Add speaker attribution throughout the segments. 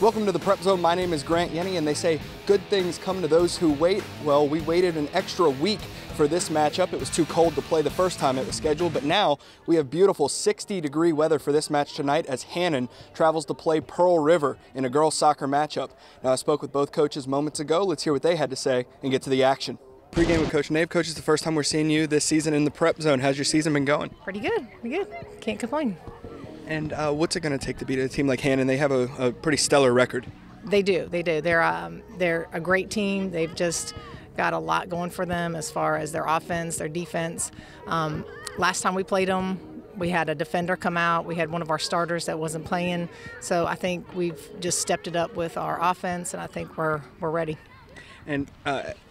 Speaker 1: Welcome to the Prep Zone. My name is Grant Yenny, and they say good things come to those who wait. Well, we waited an extra week for this matchup. It was too cold to play the first time it was scheduled, but now we have beautiful 60-degree weather for this match tonight as Hannan travels to play Pearl River in a girls' soccer matchup. Now, I spoke with both coaches moments ago. Let's hear what they had to say and get to the action. Pre-game with Coach Nave. Coach, it's the first time we're seeing you this season in the Prep Zone. How's your season been going?
Speaker 2: Pretty good. Can't complain.
Speaker 1: And what's it going to take to beat a team like Hannan? They have a pretty stellar record.
Speaker 2: They do. They're a great team. They've just got a lot going for them as far as their offense, their defense. Last time we played them, we had a defender come out. We had one of our starters that wasn't playing. So I think we've just stepped it up with our offense, and I think we're ready.
Speaker 1: And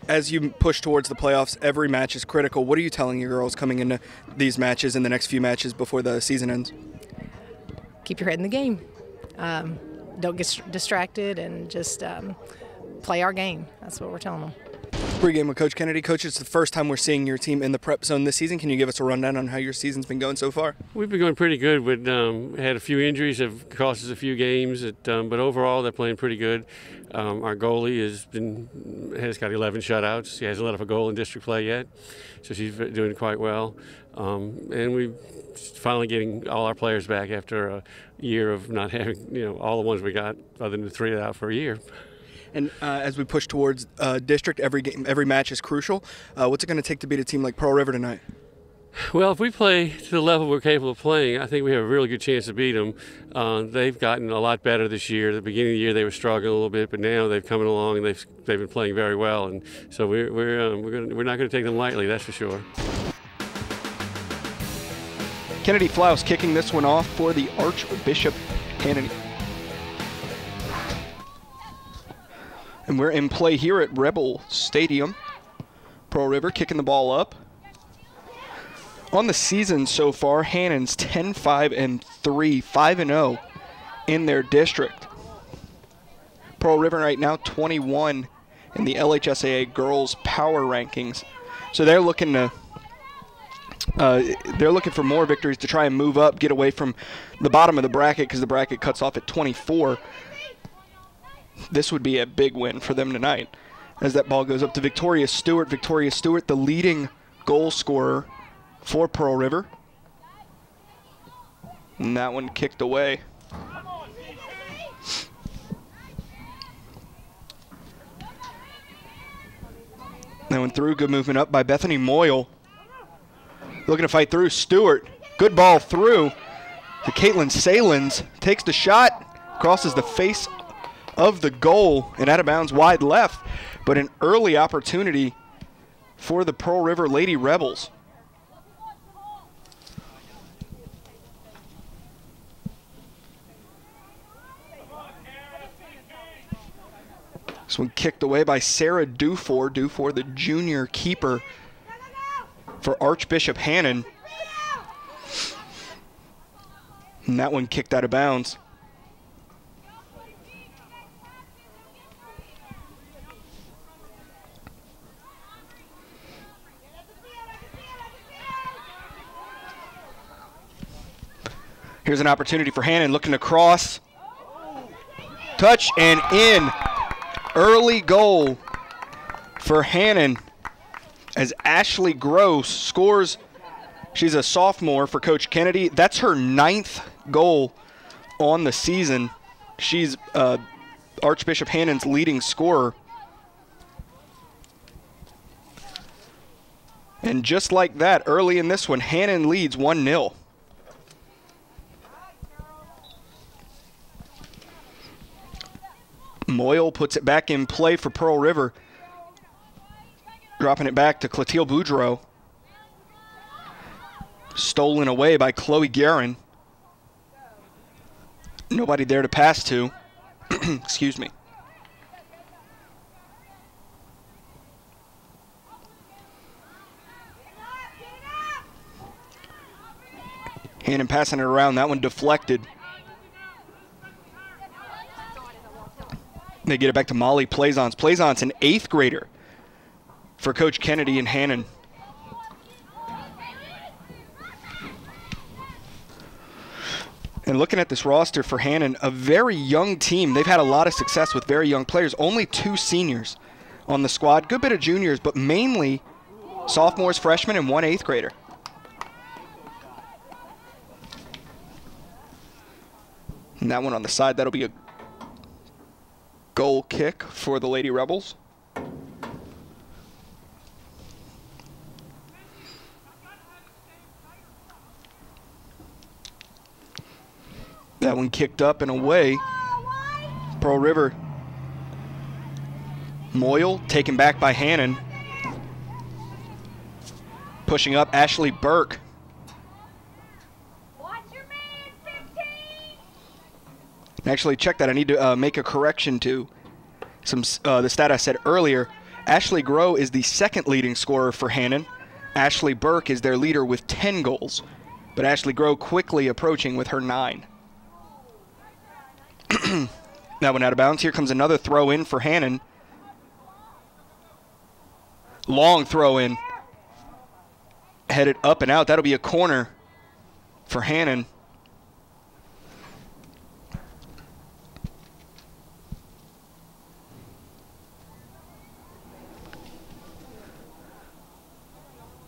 Speaker 1: as you push towards the playoffs, every match is critical. What are you telling your girls coming into these matches and the next few matches before the season ends?
Speaker 2: Keep your head in the game. Don't get distracted and just play our game. That's what we're telling them.
Speaker 1: Pre-game with Coach Kennedy. Coach, it's the first time we're seeing your team in the Prep Zone this season. Can you give us a rundown on how your season's been going so far?
Speaker 3: We've been going pretty good. We've had a few injuries, have cost us a few games, but overall they're playing pretty good. Our goalie has got 11 shutouts. She hasn't let up a goal in district play yet, so she's doing quite well. And we're finally getting all our players back after a year of not having, all the ones we got, other than the 3 out for a year.
Speaker 1: And as we push towards district, every match is crucial. What's it going to take to beat a team like Pearl River tonight?
Speaker 3: Well, if we play to the level we're capable of playing, I think we have a really good chance to beat them. They've gotten a lot better this year. At the beginning of the year, they were struggling a little bit, but now they've come along and they've been playing very well. And so we're not going to take them lightly, that's for sure.
Speaker 1: Kennedy Flouse kicking this one off for the Archbishop Hannan. And we're in play here at Rebel Stadium. Pearl River kicking the ball up. On the season so far, Hannan's 10-5-3, 5-0 in their district. Pearl River right now 21 in the LHSAA girls power rankings. So they're looking for more victories to try and move up, get away from the bottom of the bracket because the bracket cuts off at 24. This would be a big win for them tonight as that ball goes up to Victoria Stewart. Victoria Stewart, the leading goal scorer for Pearl River. And that one kicked away. That one through. Good movement up by Bethany Moyle. Looking to fight through. Stewart. Good ball through to Caitlin Salins. Takes the shot. Crosses the face of the goal and out of bounds wide left. But an early opportunity for the Pearl River Lady Rebels. This one kicked away by Sarah Dufour. Dufour, the junior keeper for Archbishop Hannan. And that one kicked out of bounds. Here's an opportunity for Hannan looking to cross. Touch and in. Early goal for Hannan as Ashley Gross scores. She's a sophomore for Coach Kennedy. That's her 9th goal on the season. She's Archbishop Hannan's leading scorer. And just like that, early in this one, Hannan leads 1-0. Moyle puts it back in play for Pearl River. Dropping it back to Clotilde Boudreau. Stolen away by Chloe Guerin. Nobody there to pass to. Excuse me. Hannan passing it around. That one deflected. They get it back to Molly Plaisance. Plaisance, an 8th grader for Coach Kennedy and Hannan. And looking at this roster for Hannan, a very young team. They've had a lot of success with very young players. Only 2 seniors on the squad. Good bit of juniors, but mainly sophomores, freshmen, and 1 8th grader. And that one on the side, that'll be a goal kick for the Lady Rebels. That one kicked up and away. Pearl River. Moyle taken back by Hannan. Pushing up Ashley Burke. Actually, check that. I need to make a correction to the stat I said earlier. Ashley Grow is the 2nd leading scorer for Hannan. Ashley Burke is their leader with 10 goals. But Ashley Grow quickly approaching with her 9. That one out of bounds. Here comes another throw in for Hannan. Long throw in. Headed up and out. That'll be a corner for Hannan.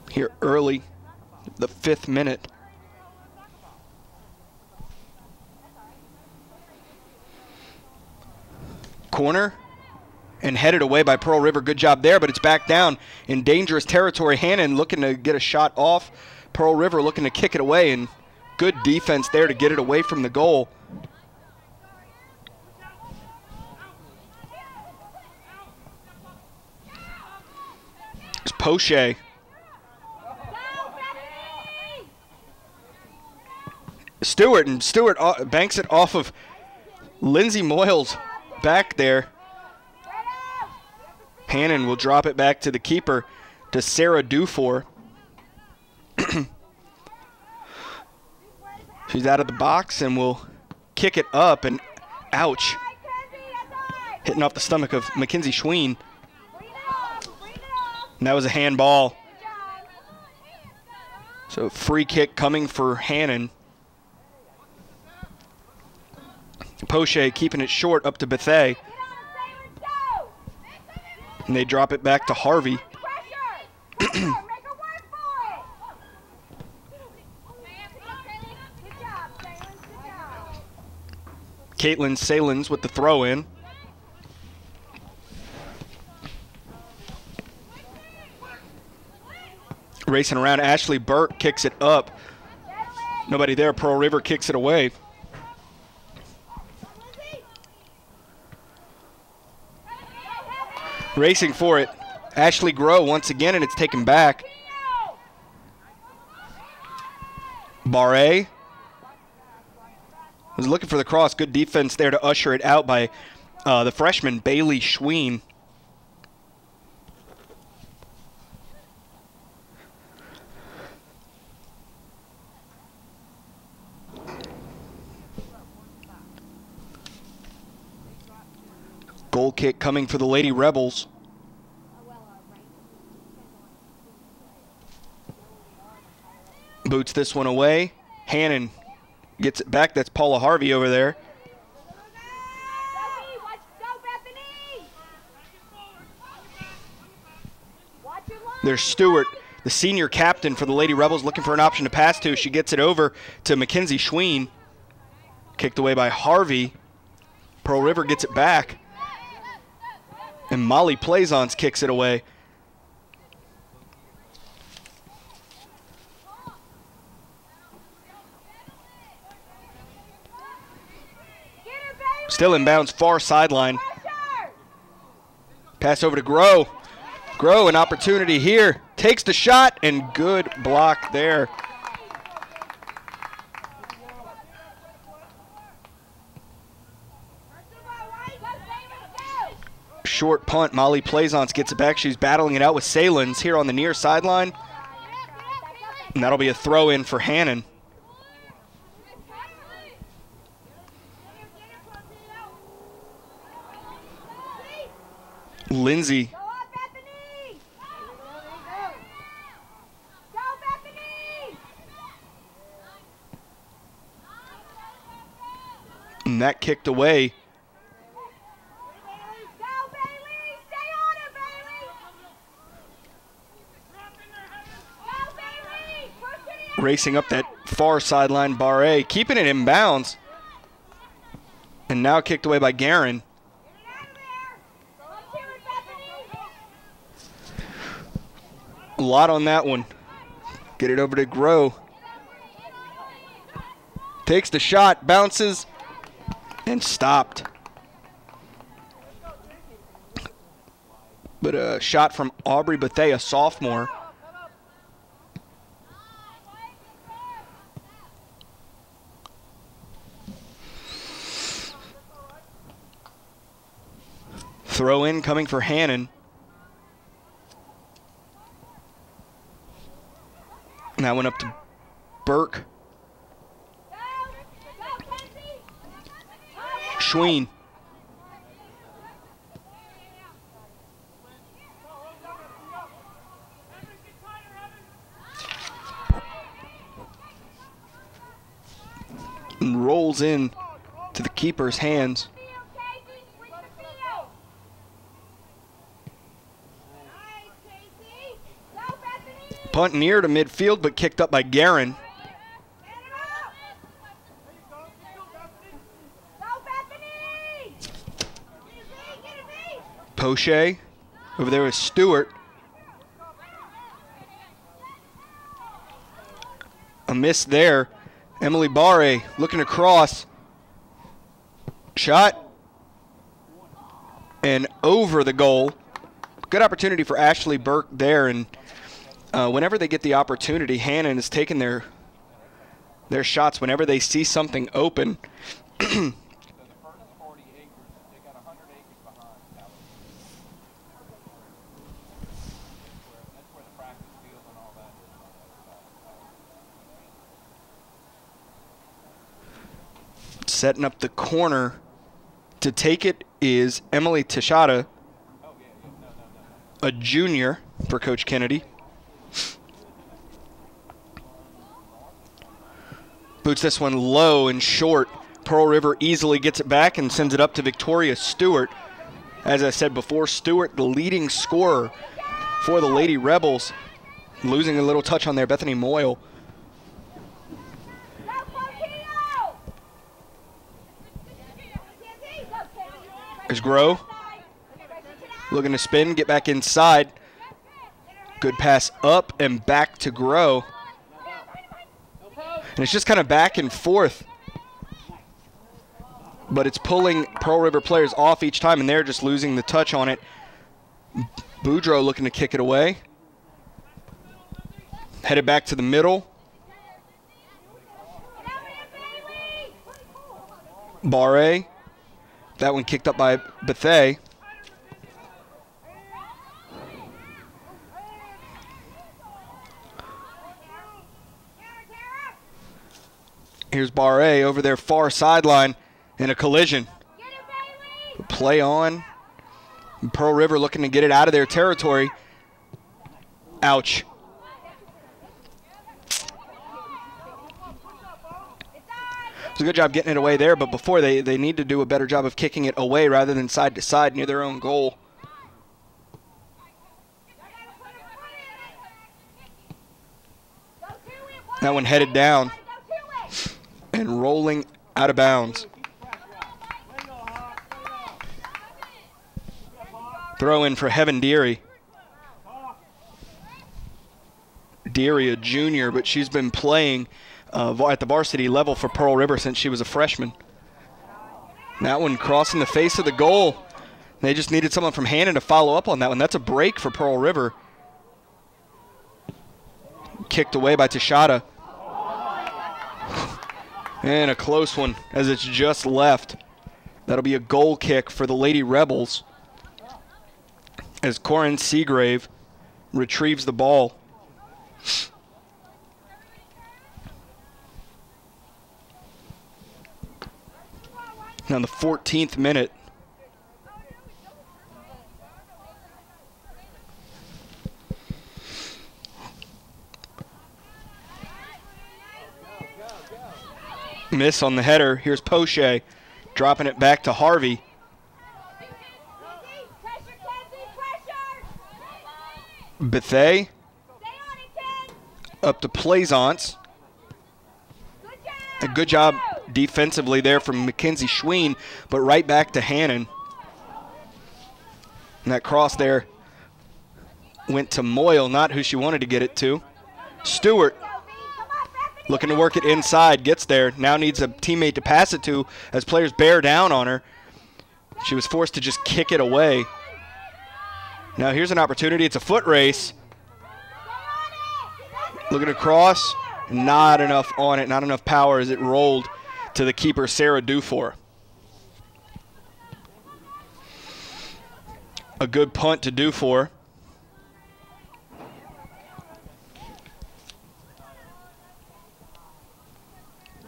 Speaker 1: Here early, the 5th minute. Corner and headed away by Pearl River. Good job there, but it's back down in dangerous territory. Hannan looking to get a shot off. Pearl River looking to kick it away, and good defense there to get it away from the goal. It's Poche. Stewart, and Stewart banks it off of Lindsay Moyles back there. Hannan will drop it back to the keeper, to Sarah Dufour. She's out of the box and will kick it up, and ouch. Hitting off the stomach of Mackenzie Schween. And that was a handball. So free kick coming for Hannan. Poche keeping it short up to Bethea. And they drop it back to Harvey. Caitlin Salins with the throw in. Racing around, Ashley Burke kicks it up. Nobody there, Pearl River kicks it away. Racing for it, Ashley Grow once again, and it's taken back. Barre was looking for the cross. Good defense there to usher it out by the freshman, Bailey Schween. Goal kick coming for the Lady Rebels. Boots this one away. Hannan gets it back. That's Paula Harvey over there. There's Stewart, the senior captain for the Lady Rebels, looking for an option to pass to. She gets it over to Mackenzie Schween. Kicked away by Harvey. Pearl River gets it back. And Molly Plaisance kicks it away. Still inbounds, far sideline. Pass over to Grow. Grow, an opportunity here. Takes the shot, and good block there. Short punt. Molly Plaisance gets it back. She's battling it out with Salins here on the near sideline. And that'll be a throw in for Hannan. Lindsay. And that kicked away. Racing up that far sideline, Barre, keeping it in bounds. And now kicked away by Guerin. A lot on that one. Get it over to Grow. Takes the shot, bounces, and stopped. But a shot from Aubrey Bethea, sophomore. Throw in coming for Hannan. That went up to Burke. Schween. And rolls in to the keeper's hands. Punt near to midfield, but kicked up by Guerin. Poche over there with Stewart. A miss there. Emily Barre looking across. Shot. And over the goal. Good opportunity for Ashley Burke there. And whenever they get the opportunity, Hannan is taking their shots whenever they see something open. Setting up the corner to take it is Emily Teshada, a junior for Coach Kennedy. Boots this one low and short. Pearl River easily gets it back and sends it up to Victoria Stewart. As I said before, Stewart, the leading scorer for the Lady Rebels. Losing a little touch on there, Bethany Moyle. There's Grow. Looking to spin, get back inside. Good pass up and back to Grow. And it's just kind of back and forth. But it's pulling Pearl River players off each time, and they're just losing the touch on it. Boudreaux looking to kick it away. Headed back to the middle. Barre. That one kicked up by Bethea. Here's Barre over their far sideline in a collision. Play on. Pearl River looking to get it out of their territory. Ouch. It's a good job getting it away there, but before they need to do a better job of kicking it away rather than side to side near their own goal. That one headed down and rolling out of bounds. Throw in for Heaven Deary. Deary, a junior, but she's been playing at the varsity level for Pearl River since she was a freshman. That one crossing the face of the goal. They just needed someone from Hannan to follow up on that one. That's a break for Pearl River. Kicked away by Teshada. And a close one as it's just left. That'll be a goal kick for the Lady Rebels as Corin Seagrave retrieves the ball. Now in the 14th minute. Miss on the header. Here's Poche. Dropping it back to Harvey. Bethay up to Plaisance. A good job defensively there from Mackenzie Schween, but right back to Hannan. And that cross there went to Moyle, not who she wanted to get it to. Stewart looking to work it inside, gets there, now needs a teammate to pass it to as players bear down on her. She was forced to just kick it away. Now here's an opportunity, it's a foot race. Looking across, not enough on it, not enough power as it rolled to the keeper, Sarah Dufour. A good punt to Dufour.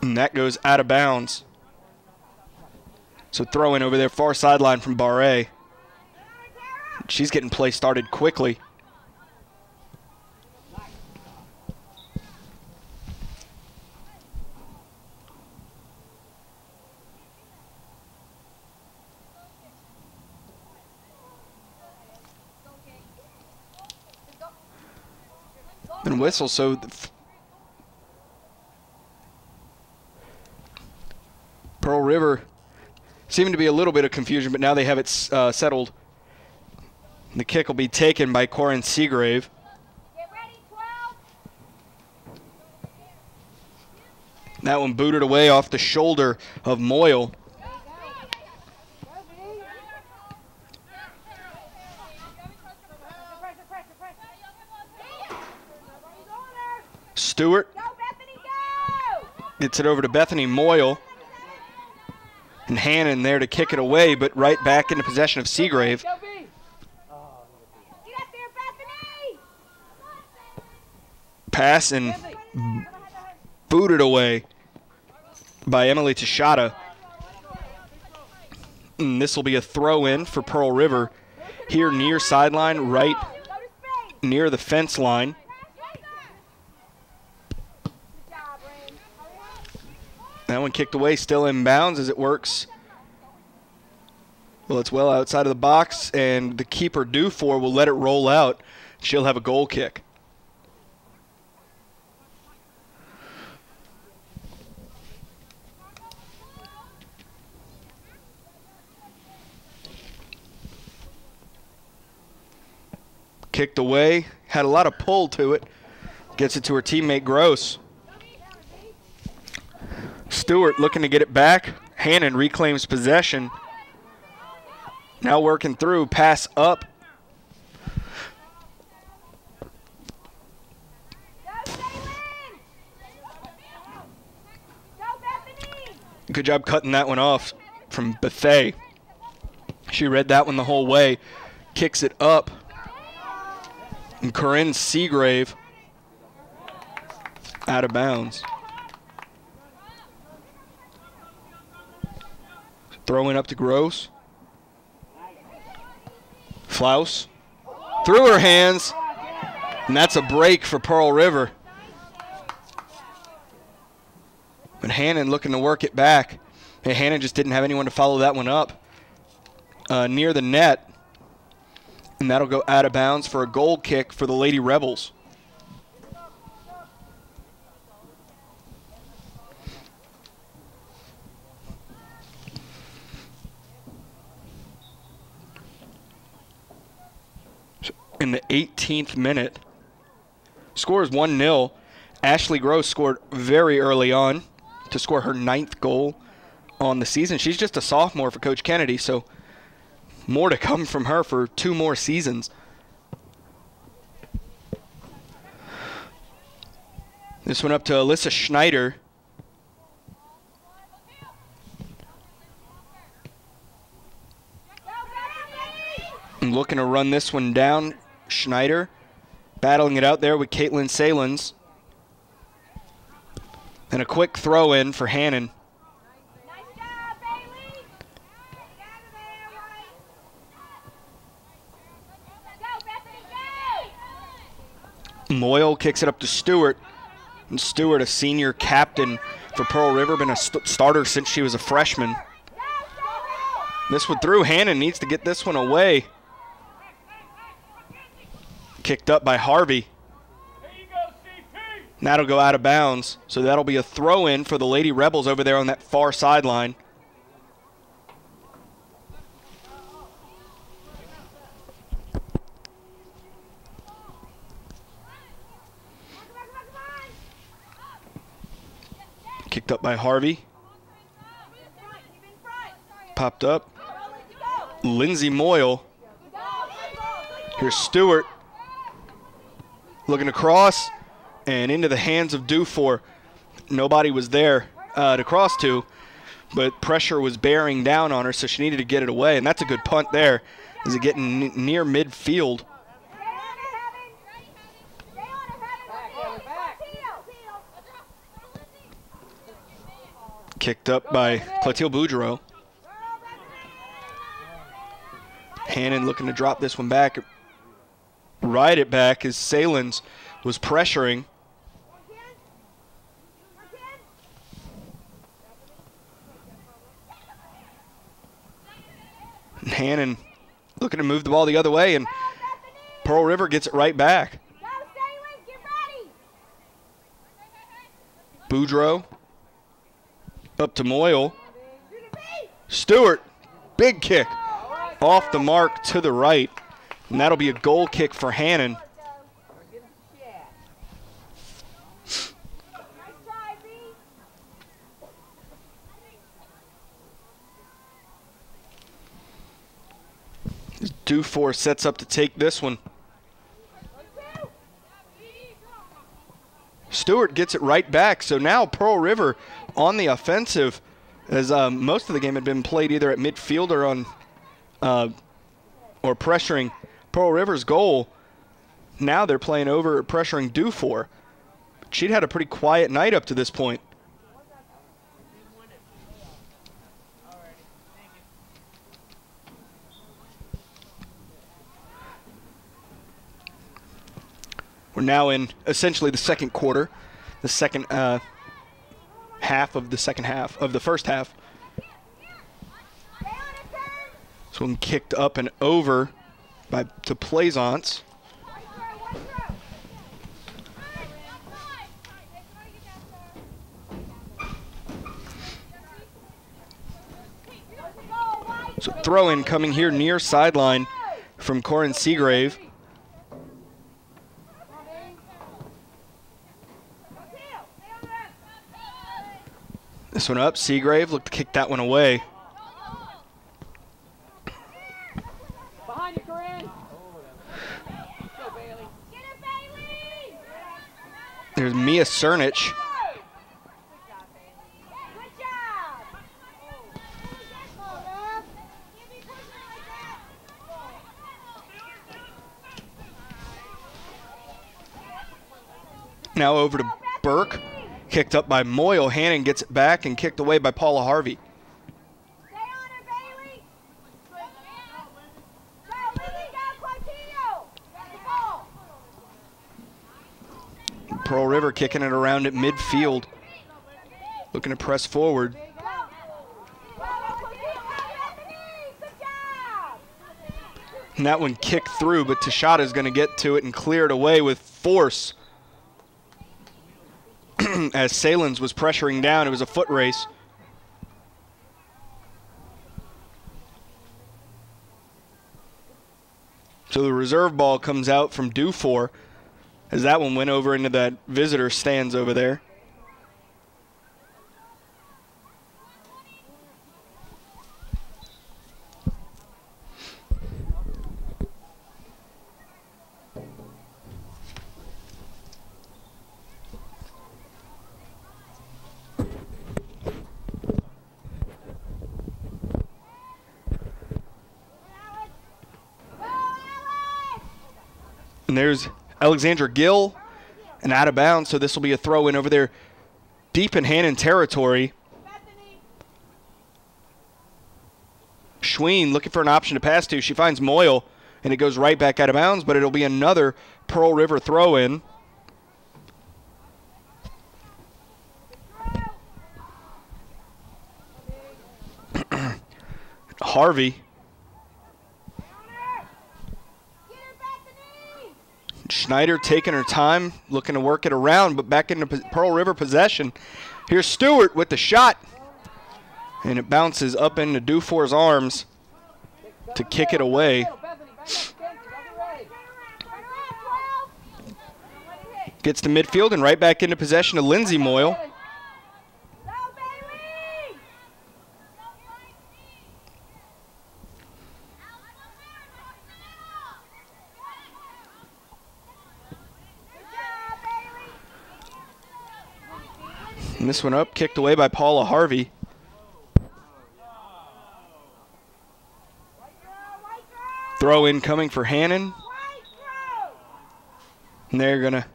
Speaker 1: And that goes out of bounds. So throw in over there, far sideline from Barre. She's getting play started quickly. And whistle, so Pearl River seeming to be a little bit of confusion, but now they have it settled. The kick will be taken by Corin Seagrave.
Speaker 4: Get ready, 12.
Speaker 1: That one booted away off the shoulder of Moyle. Stewart gets it over to Bethany Moyle. And Hannan there to kick it away, but right back into possession of Seagrave. Pass and booted away by Emily Tashada. And this will be a throw-in for Pearl River here near sideline, right near the fence line. That one kicked away, still in bounds as it works. Well, it's well outside of the box, and the keeper Dufour will let it roll out. She'll have a goal kick. Kicked away, had a lot of pull to it. Gets it to her teammate Gross. Stewart looking to get it back. Hannan reclaims possession. Now working through, pass up. Good job cutting that one off from Bethay. She read that one the whole way. Kicks it up. And Corinne Seagrave out of bounds. Throwing up to Gross. Flaus through her hands, and that's a break for Pearl River. But Hannan looking to work it back. And Hannan just didn't have anyone to follow that one up near the net. And that'll go out of bounds for a goal kick for the Lady Rebels. In the 18th minute, score is 1-0. Ashley Gross scored very early on to score her 9th goal on the season. She's just a sophomore for Coach Kennedy, so more to come from her for 2 more seasons. This one up to Alyssa Schneider. And looking to run this one down. Schneider battling it out there with Caitlin Salins. And a quick throw in for Hannan. Moyle kicks it up to Stewart. And Stewart, a senior captain for Pearl River, been a starter since she was a freshman. This one through. Hannan needs to get this one away. Kicked up by Harvey. And that'll go out of bounds. So that'll be a throw-in for the Lady Rebels over there on that far sideline. Kicked up by Harvey. Popped up. Lindsay Moyle. Here's Stewart. Looking across and into the hands of Dufour. Nobody was there to cross to, but pressure was bearing down on her, so she needed to get it away. And that's a good punt there. Is it getting near midfield? Kicked up by Clotilde Boudreau. Hannan looking to drop this one back. Ride it back as Salins was pressuring. Hannan looking to move the ball the other way, and Pearl River gets it right back. Boudreau up to Moyle. Stewart, big kick off the mark to the right, and that'll be a goal kick for Hannan. Dufour sets up to take this one. Stewart gets it right back, so now Pearl River on the offensive, as most of the game had been played either at midfield or on or pressuring Pearl River's goal. Now they're playing over pressuring Dufour. She'd had a pretty quiet night up to this point. We're now in essentially the second quarter, the second half of the second half of the first half. This one kicked up and over to Plaisance. So throw in coming here near sideline from Corin Seagrave. This one up, Seagrave looked to kick that one away.
Speaker 5: Behind you, Corinne.
Speaker 1: There's Mia Cernich. Now over to Burke. Kicked up by Moyle. Hannan gets it back and kicked away by Paula Harvey.
Speaker 4: Stay on her, Bailey. Go, Lily, go, Clotilde.
Speaker 1: Pearl River kicking it around at midfield. Looking to press forward. And that one kicked through, but Tashada's going to get to it and clear it away with force. As Salins was pressuring down, it was a foot race. So the reserve ball comes out from Dufour as that one went over into that visitor stands over there. And there's Alexandra Gill and out of bounds, so this will be a throw in over there deep in Hannan territory. Schween looking for an option to pass to. She finds Moyle, and it goes right back out of bounds, but it'll be another Pearl River throw in. Harvey. Schneider taking her time, looking to work it around, but back into Pearl River possession. Here's Stewart with the shot. And it bounces up into Dufour's arms to kick it away. Gets to midfield and right back into possession of Lindsay Moyle. And this one up, kicked away by Paula Harvey. Throw in coming for Hannan. And they're going to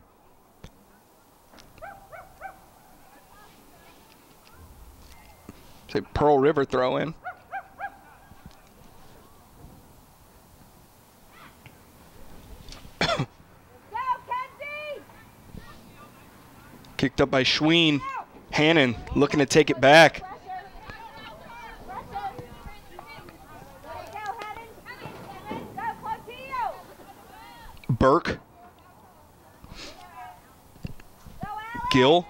Speaker 1: say Pearl River throw in. Kicked up by Schween. Hannan looking to take it back. Burke. Gill.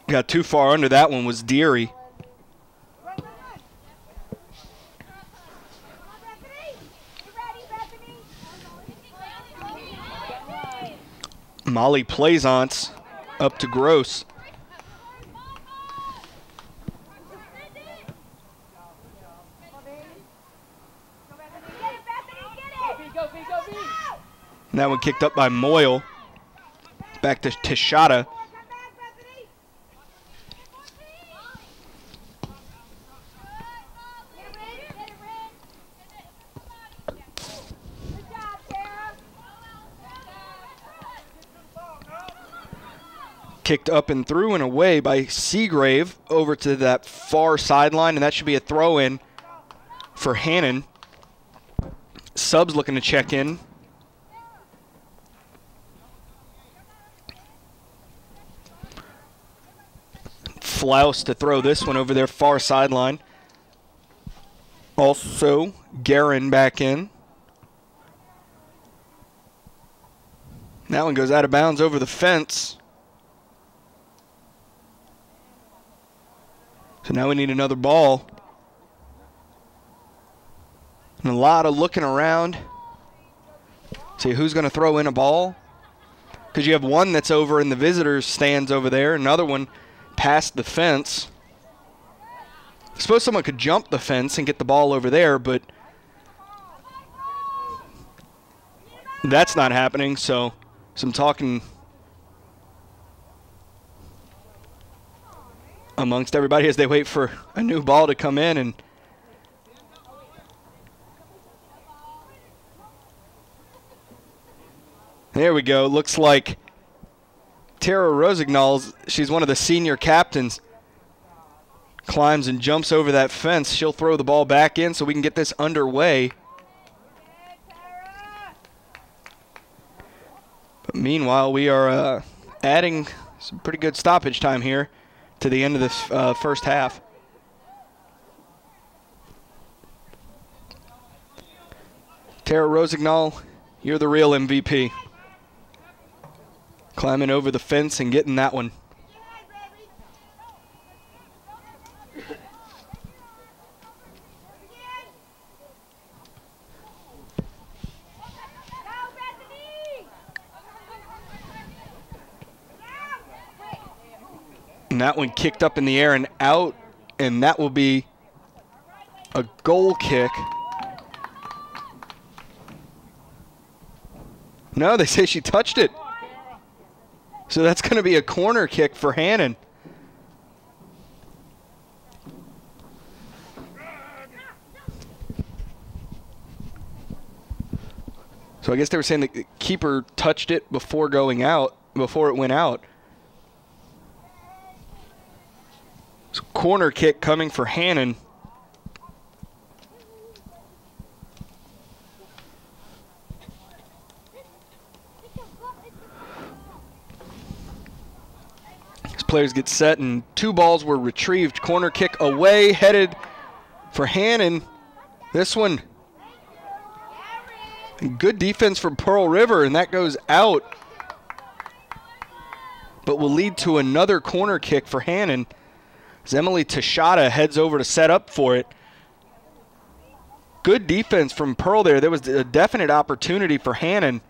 Speaker 1: Got too far under that one was Deary. Molly Plaisance up to Gross. And that one kicked up by Moyle. Back to Tishada. Kicked up and through and away by Seagrave over to that far sideline, and that should be a throw-in for Hannan. Subs looking to check in. Flouse to throw this one over their far sideline. Also, Guerin back in. That one goes out of bounds over the fence. So now we need another ball. And a lot of looking around. See who's going to throw in a ball. Because you have one that's over in the visitors' stands over there. Another one past the fence. I suppose someone could jump the fence and get the ball over there, but that's not happening. So some talking amongst everybody as they wait for a new ball to come in. And there we go. Looks like Tara Rosignol, she's one of the senior captains, climbs and jumps over that fence. She'll throw the ball back in so we can get this underway. But meanwhile, we are adding some pretty good stoppage time here to the end of this first half. Tara Rosignol, you're the real MVP. Climbing over the fence and getting that one. And that one kicked up in the air and out, and that will be a goal kick. No, they say she touched it. So that's going to be a corner kick for Hannan. So I guess they were saying the keeper touched it before going out, before it went out. So corner kick coming for Hannan. Players get set, and 2 balls were retrieved. Corner kick away, headed for Hannan. This one, good defense from Pearl River, and that goes out. But will lead to another corner kick for Hannan. As Emily Tashada heads over to set up for it. Good defense from Pearl there. There was a definite opportunity for Hannan.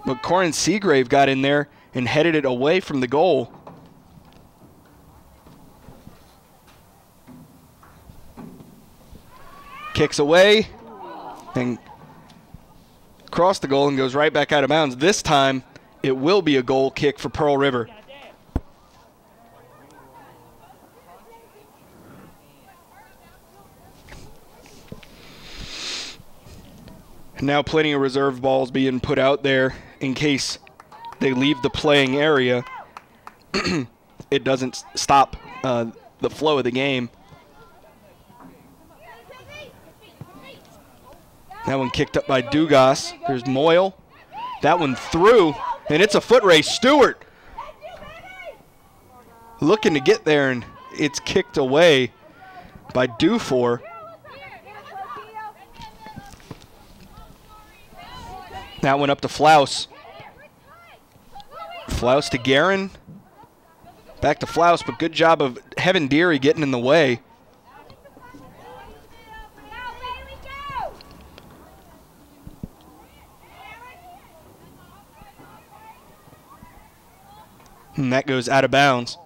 Speaker 1: But Corin Seagrave got in there and headed it away from the goal. Kicks away and across the goal and goes right back out of bounds. This time it will be a goal kick for Pearl River. Now plenty of reserve balls being put out there in case they leave the playing area. It doesn't stop the flow of the game. That one kicked up by Dugas. There's Moyle. That one through, and it's a foot race. Stewart looking to get there, and it's kicked away by Dufour. That one up to Flouse. Flouse to Guerin. Back to Flouse, but good job of Heaven Deary getting in the way. And that goes out of bounds.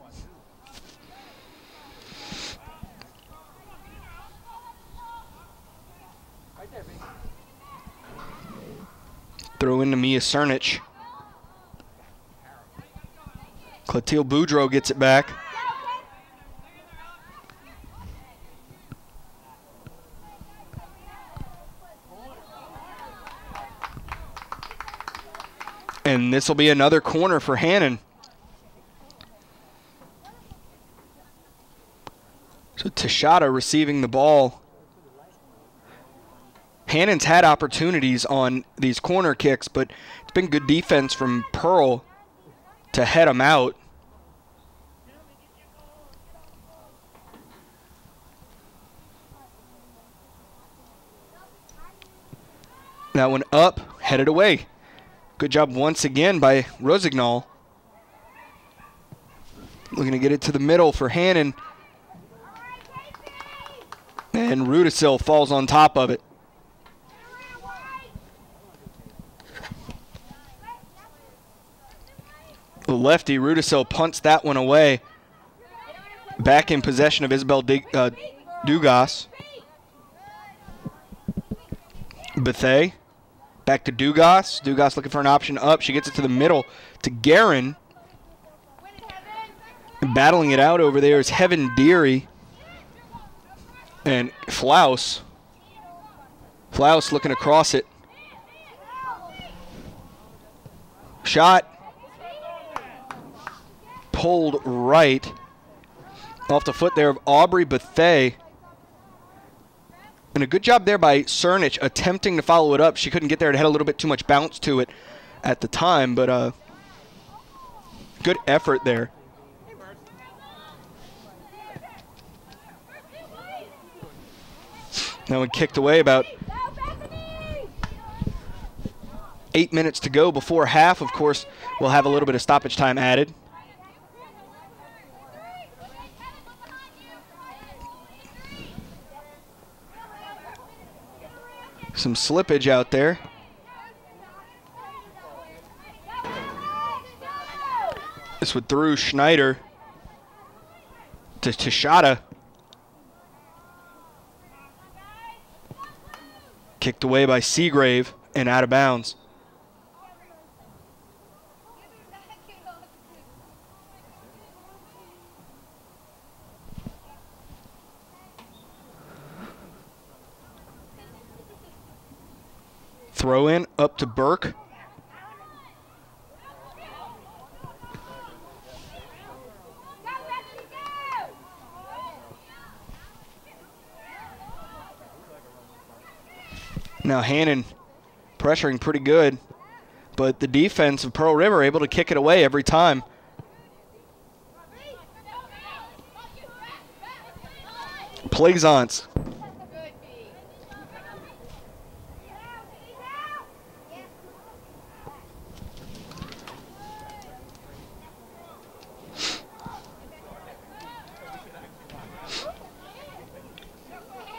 Speaker 1: Throw into Mia Cernich. Clotilde Boudreau gets it back. And this will be another corner for Hannan. So Tashada receiving the ball. Hannan's had opportunities on these corner kicks, but it's been good defense from Pearl to head them out. That one up, headed away. Good job once again by Rosignol. Looking to get it to the middle for Hannan. And Rudisil falls on top of it. The lefty, Rudisil, punts that one away. Back in possession of Isabel Dugas. Bethay. Back to Dugas. Dugas looking for an option up. She gets it to the middle to Guerin. And battling it out over there is Heaven Deary. And Flouse. Flouse looking across it. Shot. Pulled right. Off the foot there of Aubrey Bethay. And a good job there by Cernich attempting to follow it up. She couldn't get there. It had a little bit too much bounce to it at the time, but good effort there. That one kicked away. About 8 minutes to go before half. Of course, we'll have a little bit of stoppage time added. Some slippage out there. This would through Schneider to Tashada. Kicked away by Seagrave and out of bounds. Throw in up to Burke. Now Hannan pressuring pretty good, but the defense of Pearl River able to kick it away every time. Plaisance.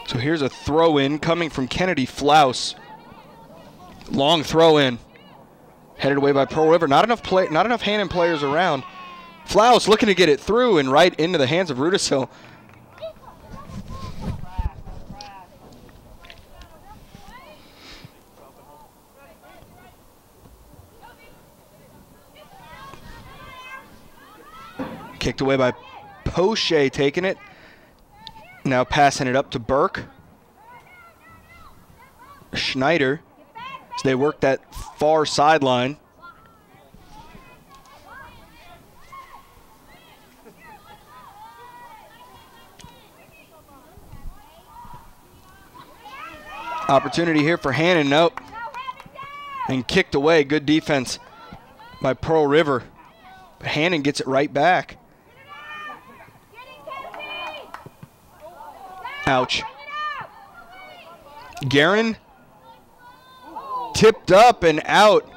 Speaker 1: So here's a throw-in coming from Kennedy Flouse. Long throw-in. Headed away by Pearl River. Not enough Hannan players around. Flouse looking to get it through and right into the hands of Rudisill. Kicked away by Poche, taking it. Now passing it up to Burke. Schneider, as they work that far sideline. Opportunity here for Hannan, nope. And kicked away, good defense by Pearl River. But Hannan gets it right back. Ouch. Guerin tipped up and out.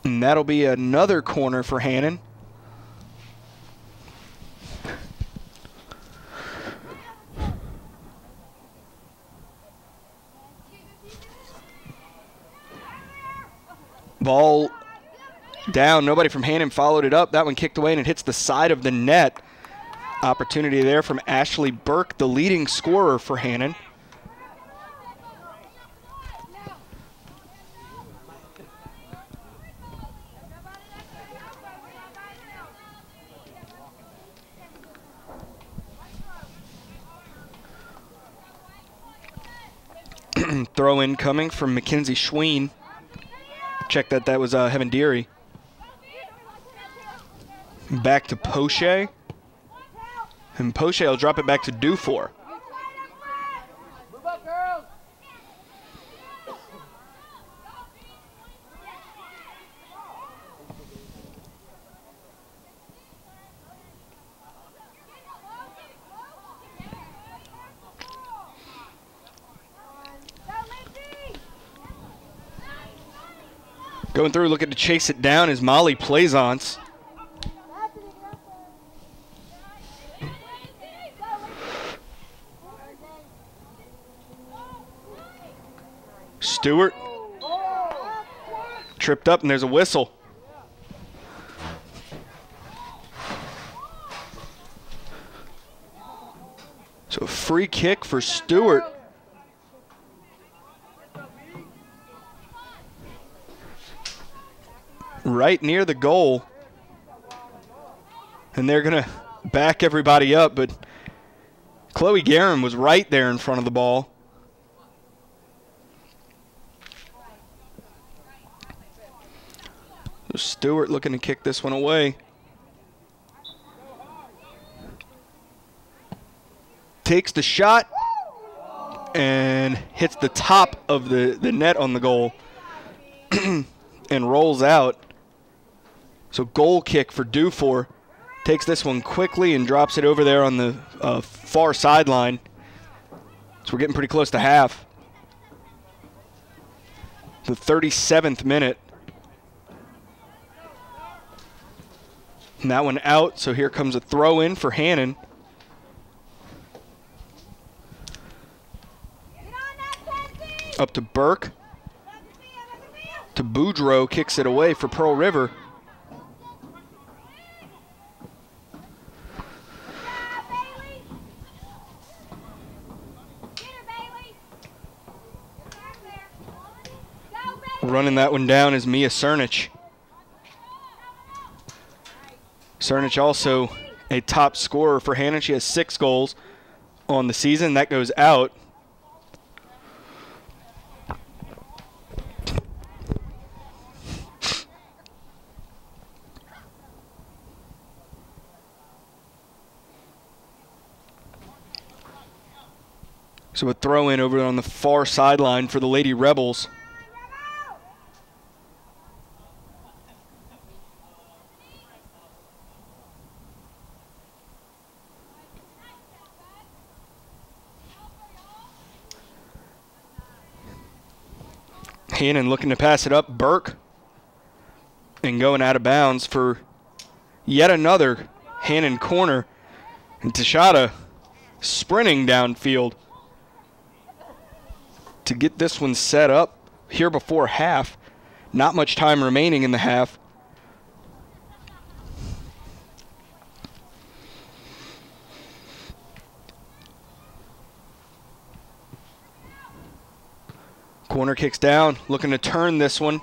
Speaker 1: And that'll be another corner for Hannan. Ball down. Nobody from Hannan followed it up. That one kicked away and it hits the side of the net. Opportunity there from Ashley Burke, the leading scorer for Hannan. Throw in coming from Mackenzie Schween. Check that was Heaven Deary. Back to Poche. And Poche will drop it back to Dufour.
Speaker 5: Move up, girls.
Speaker 1: Going through, looking to chase it down is Molly Plaisance. Stewart tripped up and there's a whistle. So a free kick for Stewart. Right near the goal. And they're going to back everybody up, but Chloe Guerin was right there in front of the ball. So Stewart looking to kick this one away. Takes the shot and hits the top of the net on the goal and rolls out. So goal kick for Dufour. Takes this one quickly and drops it over there on the far sideline. So we're getting pretty close to half. The 37th minute. And that one out, so here comes a throw in for Hannan. Up to Burke. To Boudreaux, kicks it away for Pearl River. Running that one down is Mia Cernich. Cernich also a top scorer for Hannan. She has 6 goals on the season. That goes out. So a throw in over on the far sideline for the Lady Rebels. Hannan looking to pass it up. Burke. And going out of bounds for yet another Hannan corner. And Tashada sprinting downfield to get this one set up here before half. Not much time remaining in the half. Corner kicks down, looking to turn this one.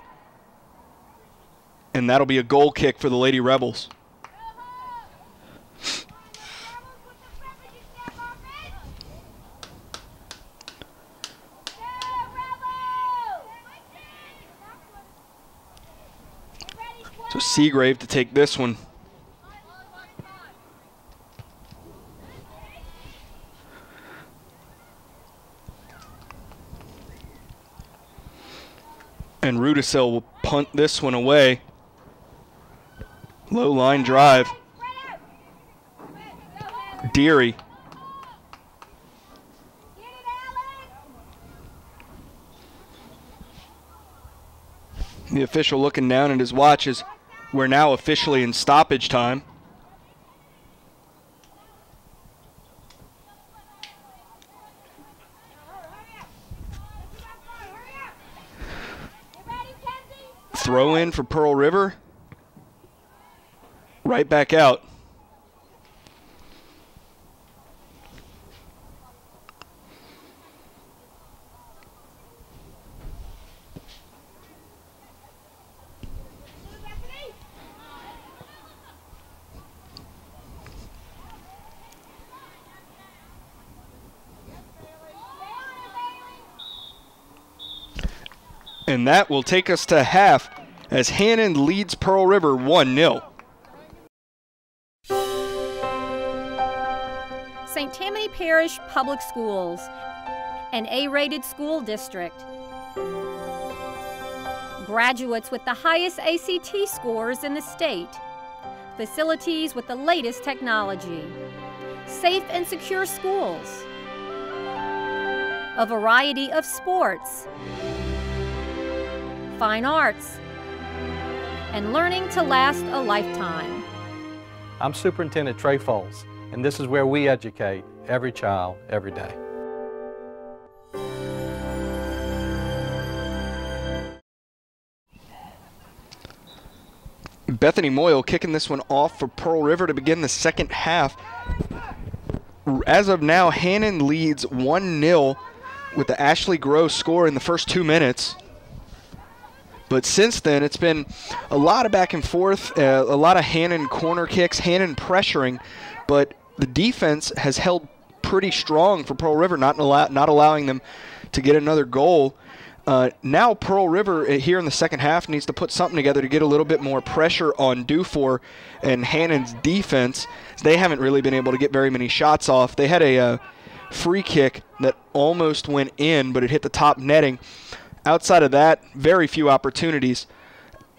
Speaker 1: And that'll be a goal kick for the Lady Rebels. So Seagrave to take this one. And Rudisil will punt this one away. Low line drive. Deary. The official looking down at his watch as we're now officially in stoppage time. Throw in for Pearl River. Right back out. And that will take us to half as Hannan leads Pearl River 1-0.
Speaker 6: St. Tammany Parish Public Schools, an A-rated school district. Graduates with the highest ACT scores in the state. Facilities with the latest technology. Safe and secure schools. A variety of sports. Fine arts. And learning to last a lifetime.
Speaker 7: I'm Superintendent Trey Foles, and this is where we educate every child, every day.
Speaker 1: Bethany Moyle kicking this one off for Pearl River to begin the second half. As of now, Hannan leads 1-0 with the Ashley Gross score in the first 2 minutes. But since then, it's been a lot of back and forth, a lot of Hannan corner kicks, Hannan pressuring, but the defense has held pretty strong for Pearl River, not allowing them to get another goal. Now Pearl River here in the second half needs to put something together to get a little bit more pressure on Dufour and Hannan's defense. They haven't really been able to get very many shots off. They had a free kick that almost went in, but it hit the top netting. Outside of that, very few opportunities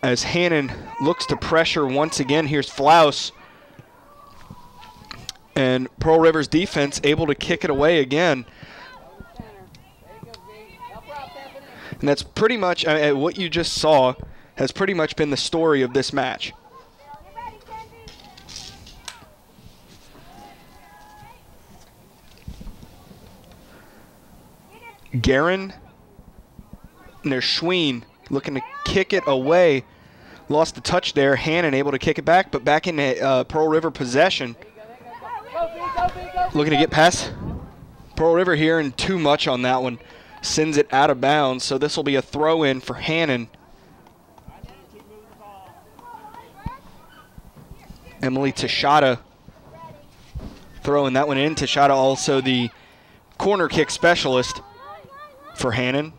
Speaker 1: as Hannan looks to pressure once again. Here's Flaus. And Pearl River's defense able to kick it away again. And that's pretty much what you just saw has pretty much been the story of this match. Guerin. And there's Schween looking to kick it away. Lost the touch there. Hannan able to kick it back, but back in Pearl River possession. Looking to get past Pearl River here, and too much on that one. Sends it out of bounds, so this will be a throw-in for Hannan. Emily Tashada throwing that one in. Tashada also the corner kick specialist for Hannan.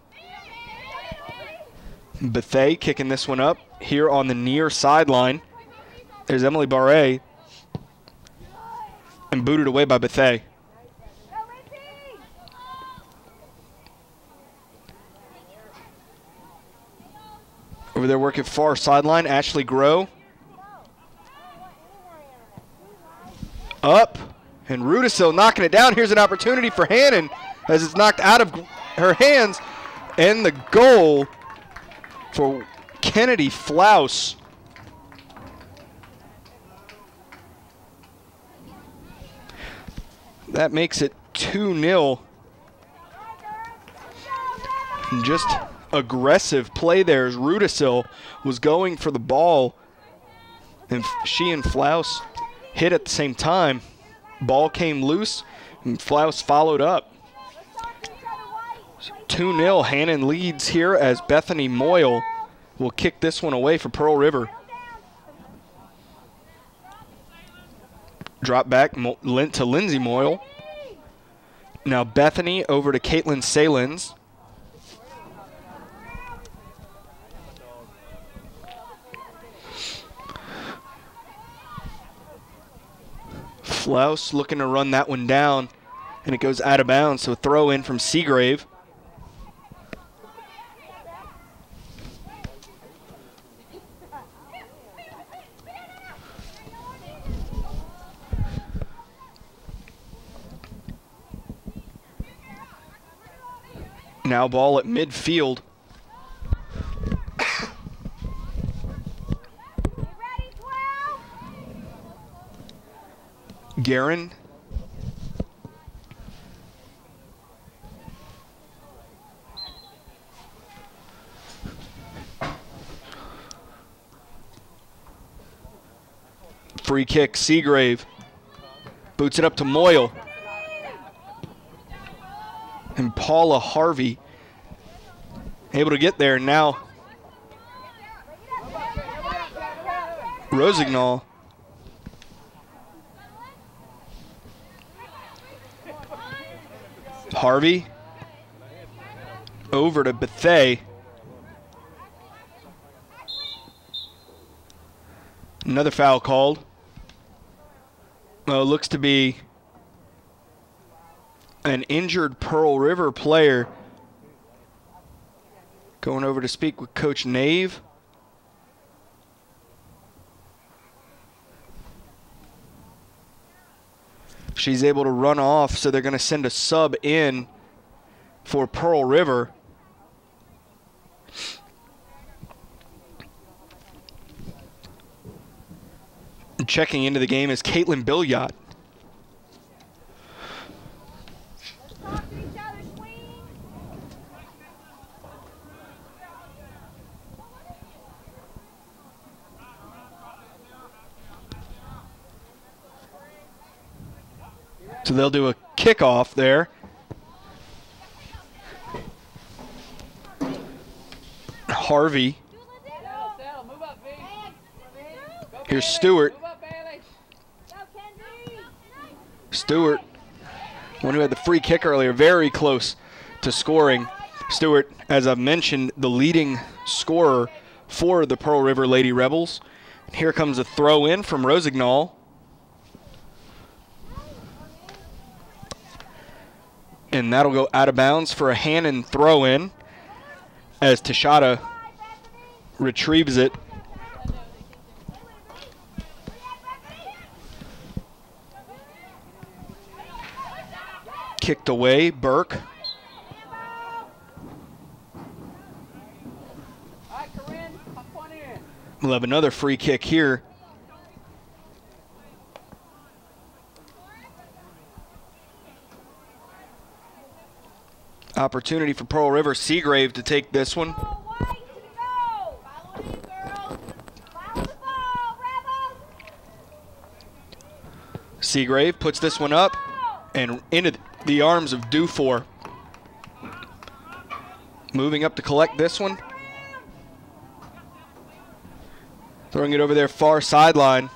Speaker 1: Bethay kicking this one up here on the near sideline. There's Emily Barre. And booted away by Bethay. Over there working far sideline, Ashley Grow. Up, and Rudisil knocking it down. Here's an opportunity for Hannan as it's knocked out of her hands. And the goal for Kennedy Flouse. That makes it 2-0. Just aggressive play there as Rudisil was going for the ball, and she and Flouse hit at the same time. Ball came loose, and Flouse followed up. 2-0, Hannan leads here as Bethany Moyle will kick this one away for Pearl River. Drop back to Lindsay Moyle. Now Bethany over to Caitlin Salins. Flouse looking to run that one down, and it goes out of bounds, so throw in from Seagrave. Now ball at midfield. Guerin. Free kick, Seagrave. Boots it up to Moyle. And Paula Harvey able to get there. Now Rosignol. Harvey over to Bethay. Another foul called. Well, it looks to be an injured Pearl River player. Going over to speak with Coach Nave. She's able to run off, so they're going to send a sub in for Pearl River. Checking into the game is Caitlin Billiot. So they'll do a kickoff there. Harvey. Here's Stewart. Stewart, one who had the free kick earlier, very close to scoring. Stewart, as I've mentioned, the leading scorer for the Pearl River Lady Rebels. Here comes a throw in from Rosignol. And that'll go out of bounds for a Hannan throw in as Tashada retrieves it. Kicked away, Burke. We'll have another free kick here. Opportunity for Pearl River. Seagrave to take this one. Seagrave puts this one up and into the arms of Dufour. Moving up to collect this one. Throwing it over there far sideline.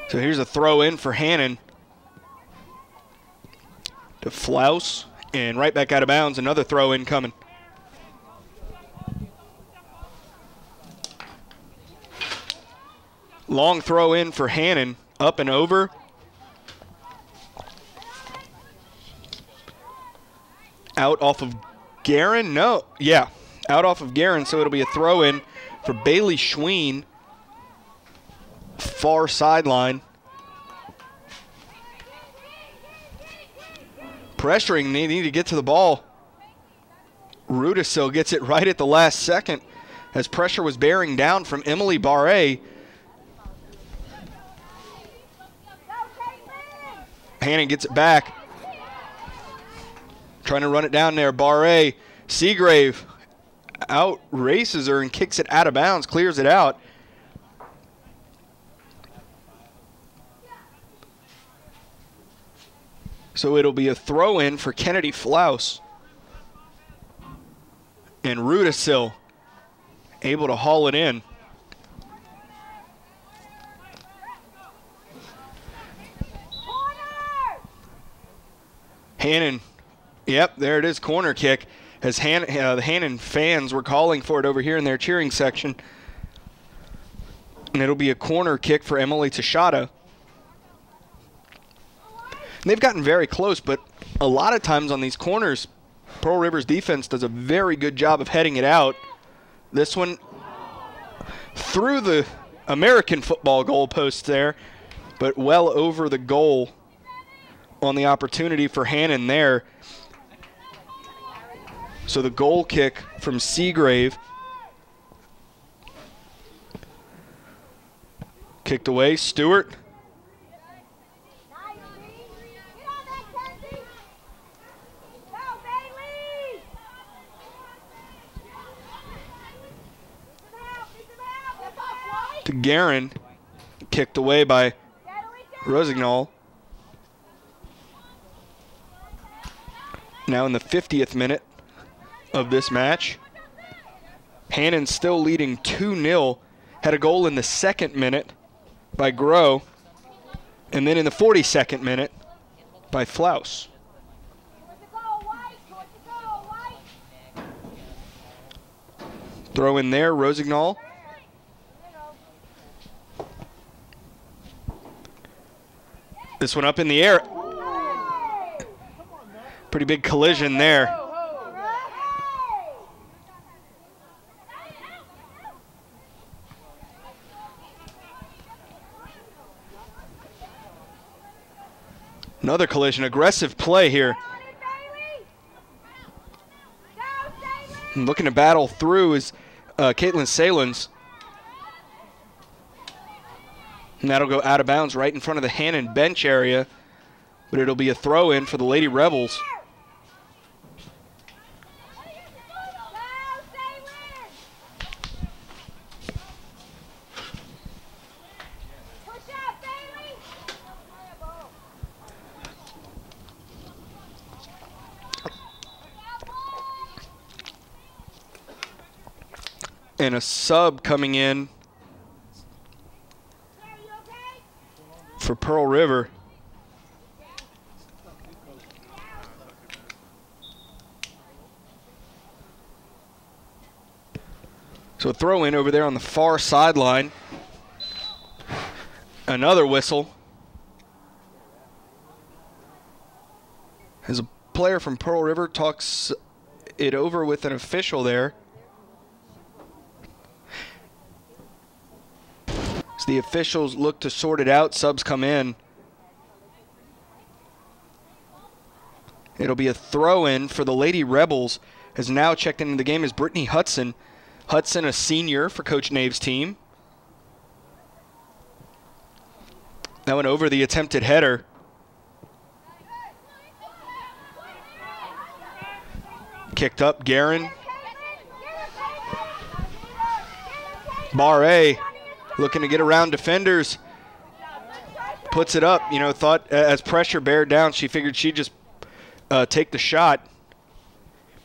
Speaker 1: So here's a throw in for Hannan to Flouse, and right back out of bounds. Another throw in coming. Long throw in for Hannan, up and over. Out off of Guerin? No, yeah, out off of Guerin, so it'll be a throw in for Bailey Schween. Far sideline. pressuring. They need to get to the ball. Rudisil gets it right at the last second as pressure was bearing down from Emily Barre. Hannan gets it back. Trying to run it down there. Barre. Seagrave out races her and kicks it out of bounds, clears it out. So it'll be a throw-in for Kennedy Flouse. And Rudisil able to haul it in. Hannan, yep, there it is, corner kick. As the Hannan fans were calling for it over here in their cheering section. And it'll be a corner kick for Emily Tashada. And they've gotten very close, but a lot of times on these corners, Pearl River's defense does a very good job of heading it out. This one through the American football goalpost there, but well over the goal on the opportunity for Hannan there. So the goal kick from Seagrave. Kicked away, Stewart. To Guerin, kicked away by Rosignol. Now in the 50th minute of this match. Hannan still leading 2-0. Had a goal in the 2nd minute by Groh. And then in the 42nd minute by Flouse. Throw in there, Rosignol. This one up in the air. Pretty big collision there. Another collision. Aggressive play here. And looking to battle through is Caitlin Salins. And that'll go out of bounds right in front of the Hannan bench area. But it'll be a throw-in for the Lady Rebels. And a sub coming in for Pearl River. So a throw in over there on the far sideline. Another whistle. As a player from Pearl River talks it over with an official there. As the officials look to sort it out, subs come in. It'll be a throw-in for the Lady Rebels. Has now checked into the game is Brittany Hudson. Hudson, a senior for Coach Nave's team. That went over the attempted header. Kicked up, Guerin. Barre looking to get around defenders. Puts it up, you know, thought as pressure bared down, she figured she'd just take the shot.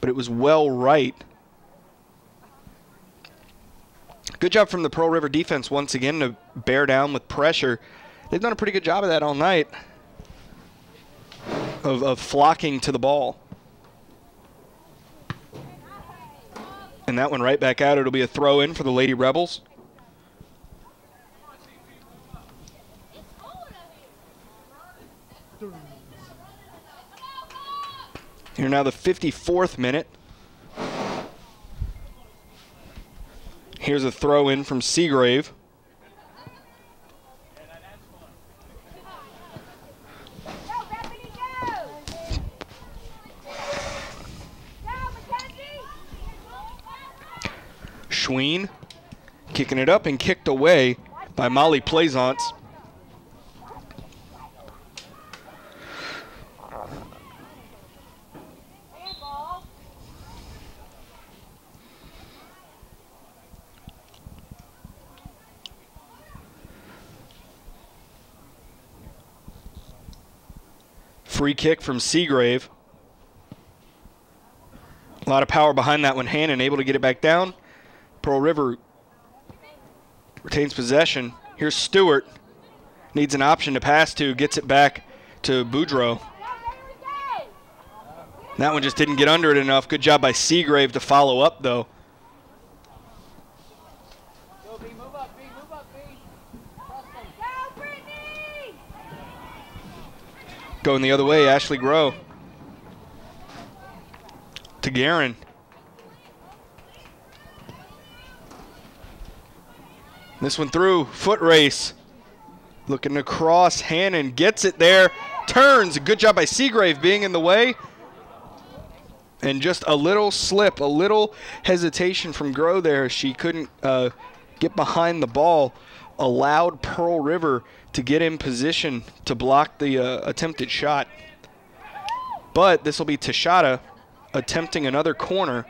Speaker 1: But it was well right. Good job from the Pearl River defense once again to bear down with pressure. They've done a pretty good job of that all night, of flocking to the ball. And that one right back out. It'll be a throw in for the Lady Rebels. Here now the 54th minute. Here's a throw in from Seagrave. Schween kicking it up and kicked away by Molly Plaisance. Free kick from Seagrave. A lot of power behind that one. Hannan able to get it back down. Pearl River retains possession. Here's Stewart. Needs an option to pass to. Gets it back to Boudreaux. That one just didn't get under it enough. Good job by Seagrave to follow up, though. Going the other way, Ashley Grow. To Guerin. This one through, foot race. Looking across, Hannan gets it there. Turns, good job by Seagrave being in the way. And just a little slip, a little hesitation from Grow there. She couldn't get behind the ball. Allowed Pearl River to get in position to block the attempted shot. But this will be Tashada attempting another corner.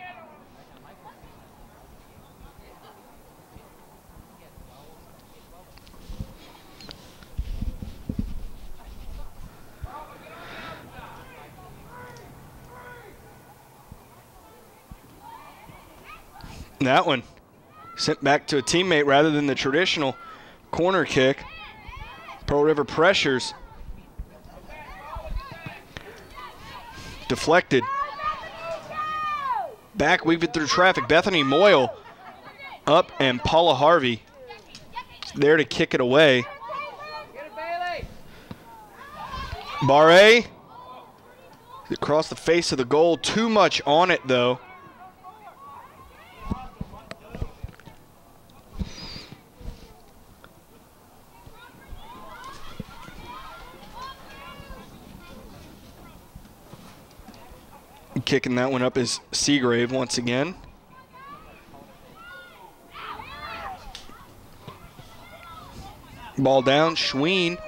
Speaker 1: That one sent back to a teammate rather than the traditional corner kick. Pearl River pressures. Deflected. Back, weave it through traffic. Bethany Moyle up, and Paula Harvey there to kick it away. Barre across the face of the goal. Too much on it, though. Kicking that one up is Seagrave once again. Ball down, Schween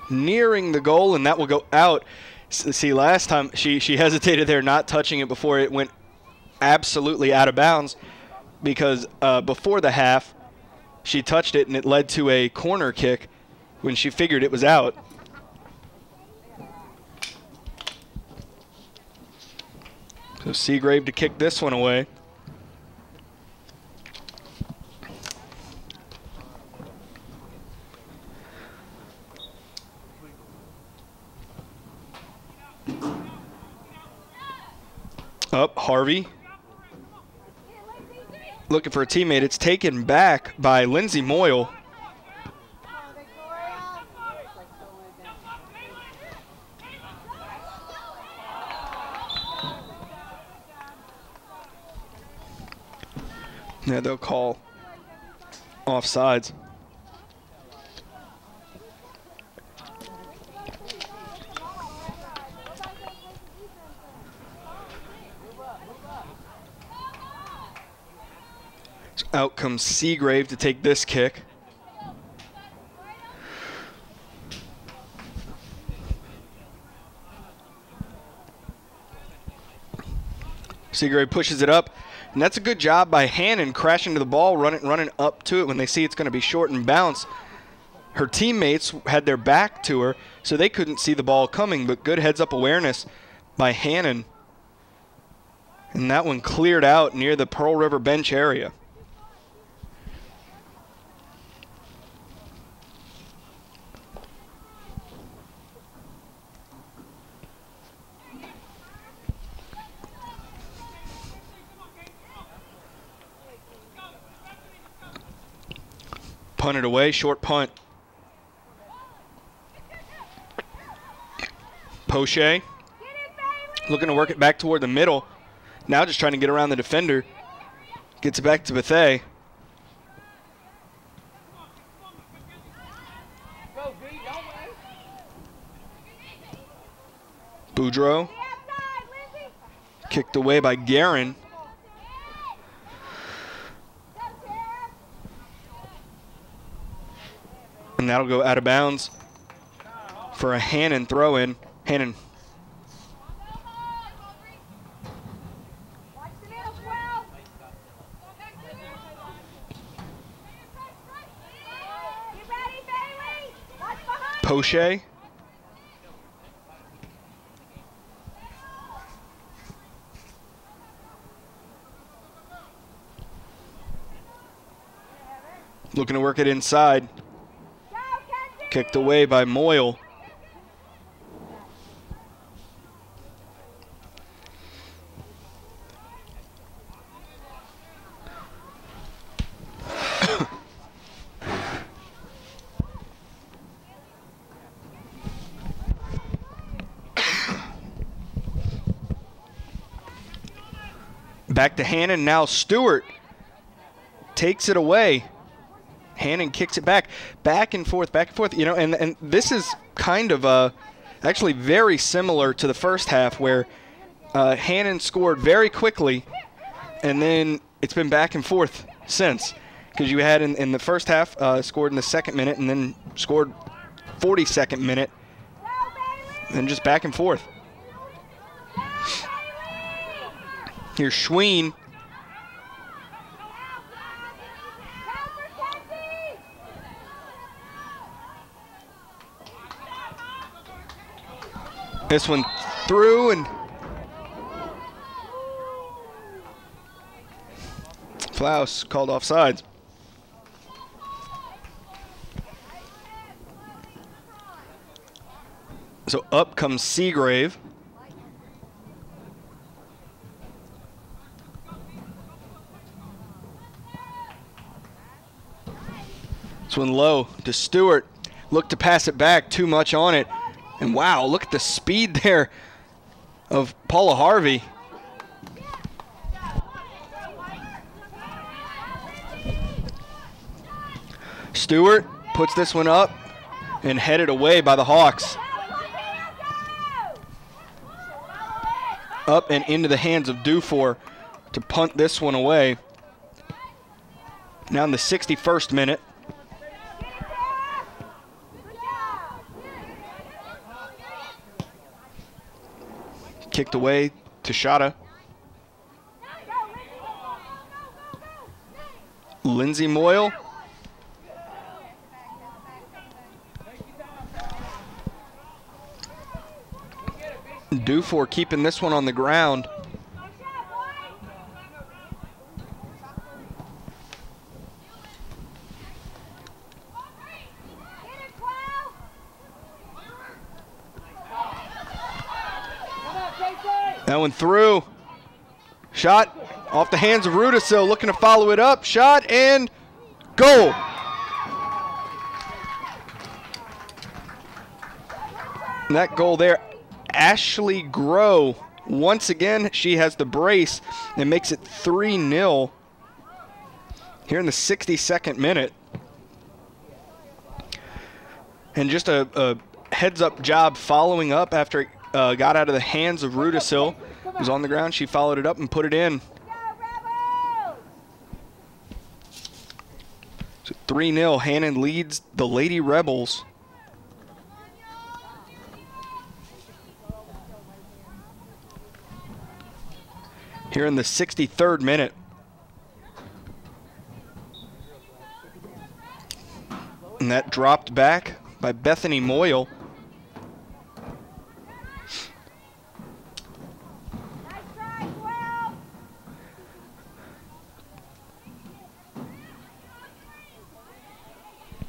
Speaker 1: nearing the goal, and that will go out. See, last time she hesitated there, not touching it before it went absolutely out of bounds, because before the half she touched it and it led to a corner kick when she figured it was out. So Seagrave to kick this one away. Up, Harvey. Looking for a teammate. It's taken back by Lindsay Moyle. Yeah, they'll call offsides. So out comes Seagrave to take this kick. Seagrave pushes it up. And that's a good job by Hannan, crashing to the ball, running up to it when they see it's going to be short and bounce. Her teammates had their back to her, so they couldn't see the ball coming, but good heads-up awareness by Hannan. And that one cleared out near the Pearl River bench area. Punted away, short punt. Poche looking to work it back toward the middle. Now just trying to get around the defender. Gets it back to Bethea. Boudreaux. Kicked away by Guerin. And that'll go out of bounds for a Hannan throw-in. Hannan. Poche. Looking to work it inside. Kicked away by Moyle. Back to Hannan, now Stewart takes it away. Hannan kicks it back and forth, you know, and this is kind of actually very similar to the first half where Hannan scored very quickly, and then it's been back and forth since, because you had in the first half scored in the second minute and then scored 42nd minute, and just back and forth. Here's Schween. This one through, and Flaus called offsides. So up comes Seagrave. This one low to Stewart. Looked to pass it back, too much on it. And wow, look at the speed there of Paula Harvey. Stewart puts this one up and headed away by the Hawks. Up and into the hands of Dufour to punt this one away. Now in the 61st minute. Kicked away to Shada. Lindsay Moyle. Dufour keeping this one on the ground. That one through. Shot off the hands of Rudisil, looking to follow it up. Shot and goal. And that goal there, Ashley Grow. Once again, she has the brace and makes it 3-0 here in the 62nd minute. And just a heads-up job following up after it got out of the hands of Rudisil. It was on the ground. She followed it up and put it in. So 3-0. Hannan leads the Lady Rebels. Here in the 63rd minute. And that dropped back by Bethany Moyle.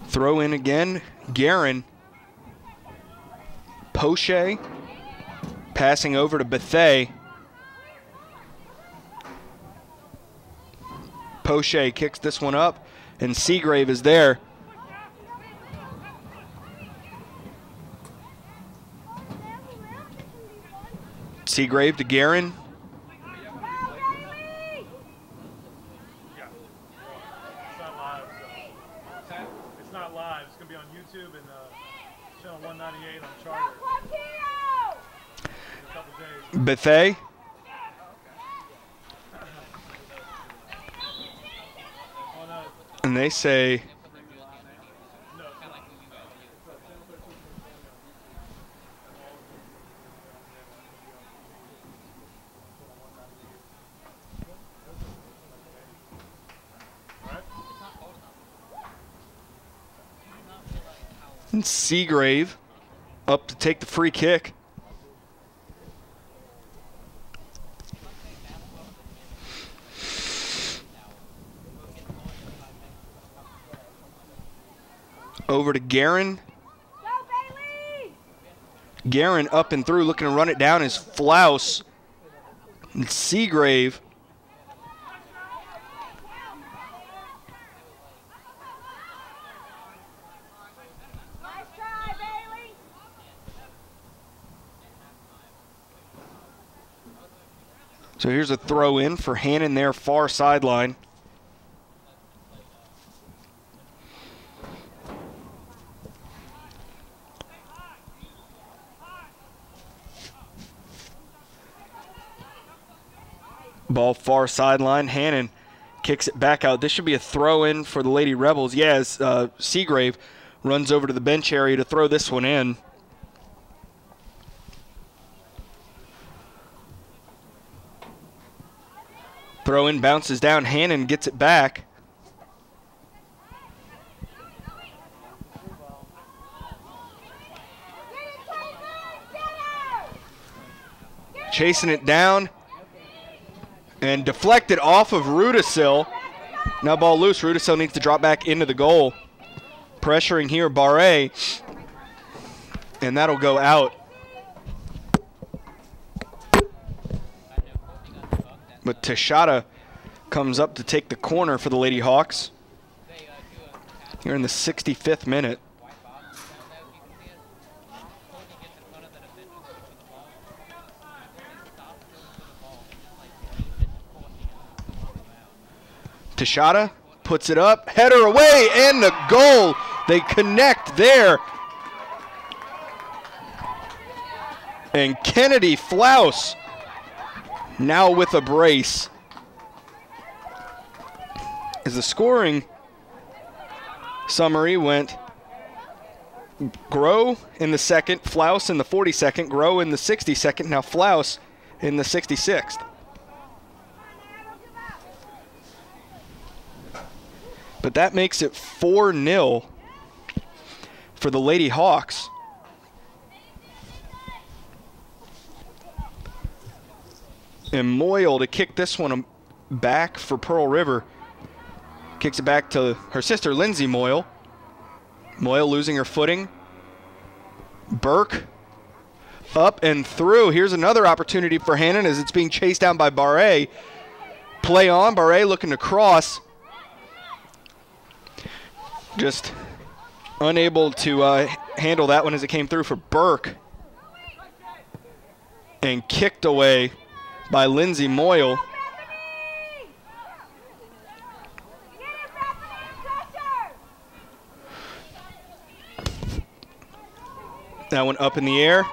Speaker 1: Throw in again, Guerin. Poche passing over to Bethay. Poche kicks this one up, and Seagrave is there. Seagrave to Guerin. Bethay. And they say And Seagrave up to take the free kick. Over to Guerin. Guerin up and through, looking to run it down is Flouse. And Seagrave.
Speaker 4: Nice try, Bailey.
Speaker 1: So here's a throw in for Hannan there, far sideline. Ball far sideline. Hannan kicks it back out. This should be a throw in for the Lady Rebels. Yes, Seagrave runs over to the bench area to throw this one in. Throw in bounces down. Hannan gets it back. Chasing it down. And deflected off of Rudisil. Now ball loose. Rudisil needs to drop back into the goal. Pressuring here, Barre. And that'll go out. But Tashada comes up to take the corner for the Lady Hawks. Here in the 65th minute. Tashada puts it up, header away, and the goal. They connect there. And Kennedy Flouse now with a brace. As the scoring summary went Grow in the second, Flouse in the 42nd, Grow in the 62nd, now Flouse in the 66th. But that makes it 4-0 for the Lady Hawks. And Moyle to kick this one back for Pearl River. Kicks it back to her sister, Lindsay Moyle. Moyle losing her footing. Burke up and through. Here's another opportunity for Hannan as it's being chased down by Barre. Play on, Barre looking to cross. Just unable to handle that one as it came through for Burke. And kicked away by Lindsay Moyle. That one up in the air.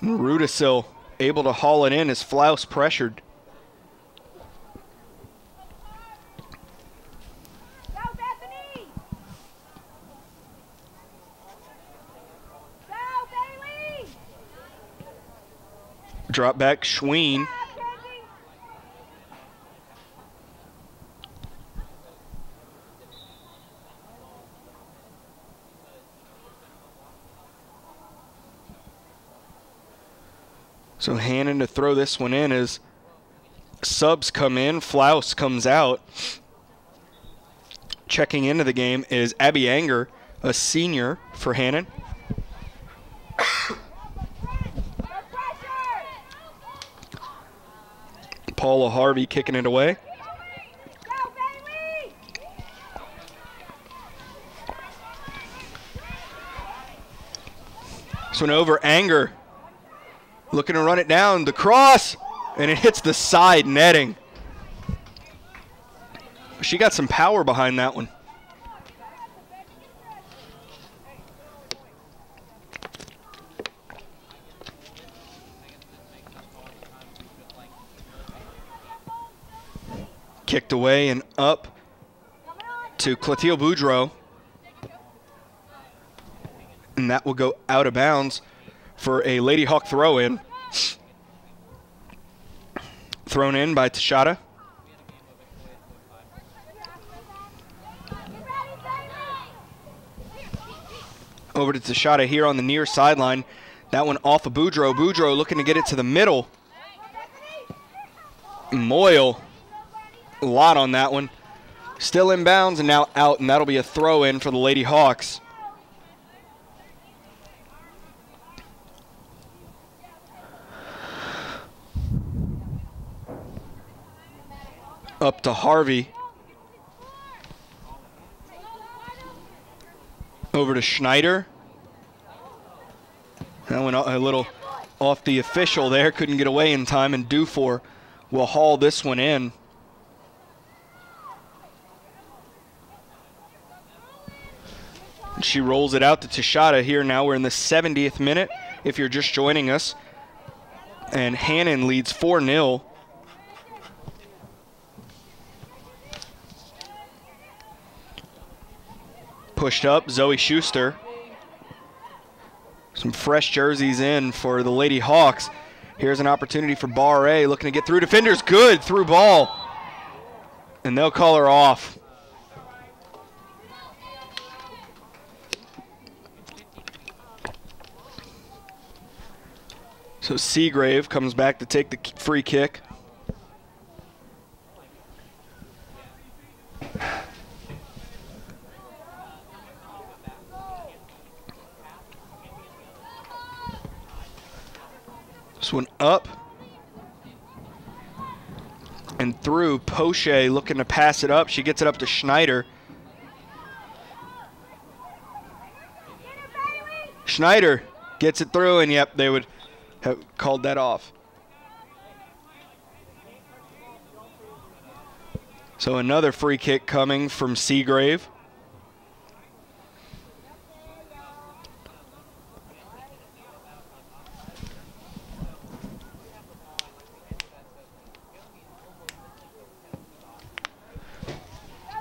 Speaker 1: Rudisil able to haul it in as Flouse pressured. Drop back, Schween. So Hannan to throw this one in as subs come in, Flouse comes out. Checking into the game is Abby Anger, a senior for Hannan. Paula Harvey kicking it away. This one over, Anger. Looking to run it down, the cross, and it hits the side netting. She got some power behind that one. Kicked away and up to Clotilde Boudreau. And that will go out of bounds for a Lady Hawk throw-in. Thrown in by Tashada. Over to Tashada here on the near sideline. That one off of Boudreaux. Boudreaux looking to get it to the middle. Moyle, a lot on that one. Still inbounds and now out, and that'll be a throw in for the Lady Hawks. Up to Harvey. Over to Schneider. That went a little off the official there. Couldn't get away in time, and Dufour will haul this one in. She rolls it out to Tashada here now. We're in the 70th minute if you're just joining us. And Hannan leads 4-0. Pushed up, Zoe Schuster. Some fresh jerseys in for the Lady Hawks. Here's an opportunity for Barre looking to get through defenders. Good through ball. And they'll call her off. So Seagrave comes back to take the free kick. This one up and through. Poche looking to pass it up. She gets it up to Schneider. Schneider gets it through, and yep, they would have called that off. So another free kick coming from Seagrave.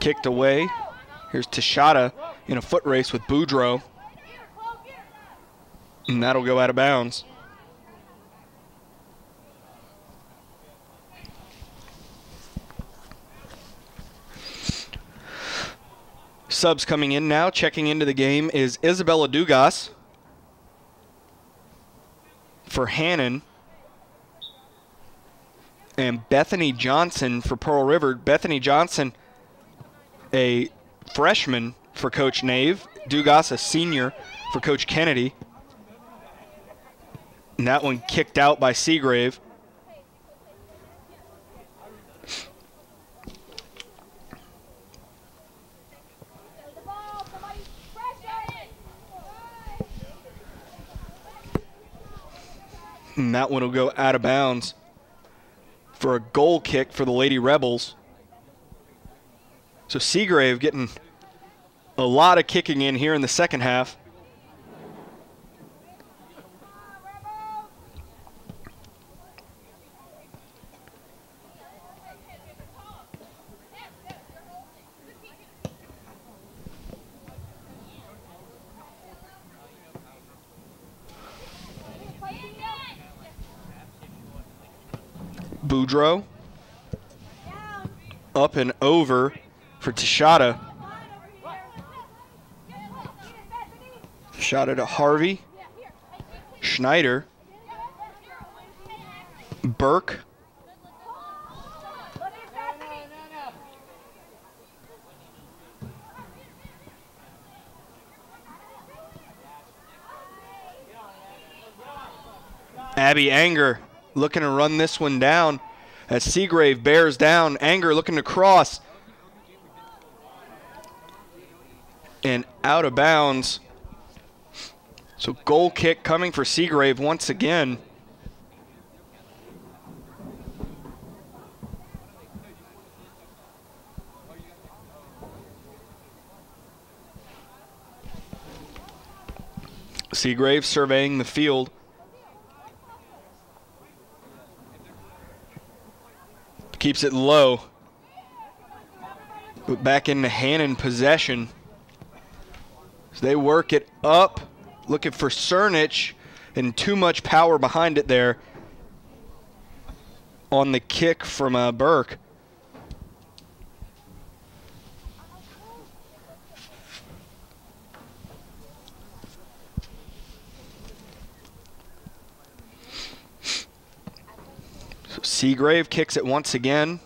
Speaker 1: Kicked away. Here's Tashada in a foot race with Boudreaux. And that'll go out of bounds. Subs coming in now. Checking into the game is Isabella Dugas for Hannan. And Bethany Johnson for Pearl River. Bethany Johnson, a freshman for Coach Nave. Dugas, a senior for Coach Kennedy. And that one kicked out by Seagrave. And that one will go out of bounds for a goal kick for the Lady Rebels. So Seagrave getting a lot of kicking in here in the second half. Boudreaux up and over for Tashada. Tashada to Harvey. Schneider. Burke. Abby Anger looking to run this one down as Seagrave bears down. Anger looking to cross. And out of bounds. So goal kick coming for Seagrave once again. Seagrave surveying the field. Keeps it low. But back into Hannan possession. So they work it up. Looking for Cernich, and too much power behind it there on the kick from Burke. Seagrave kicks it once again.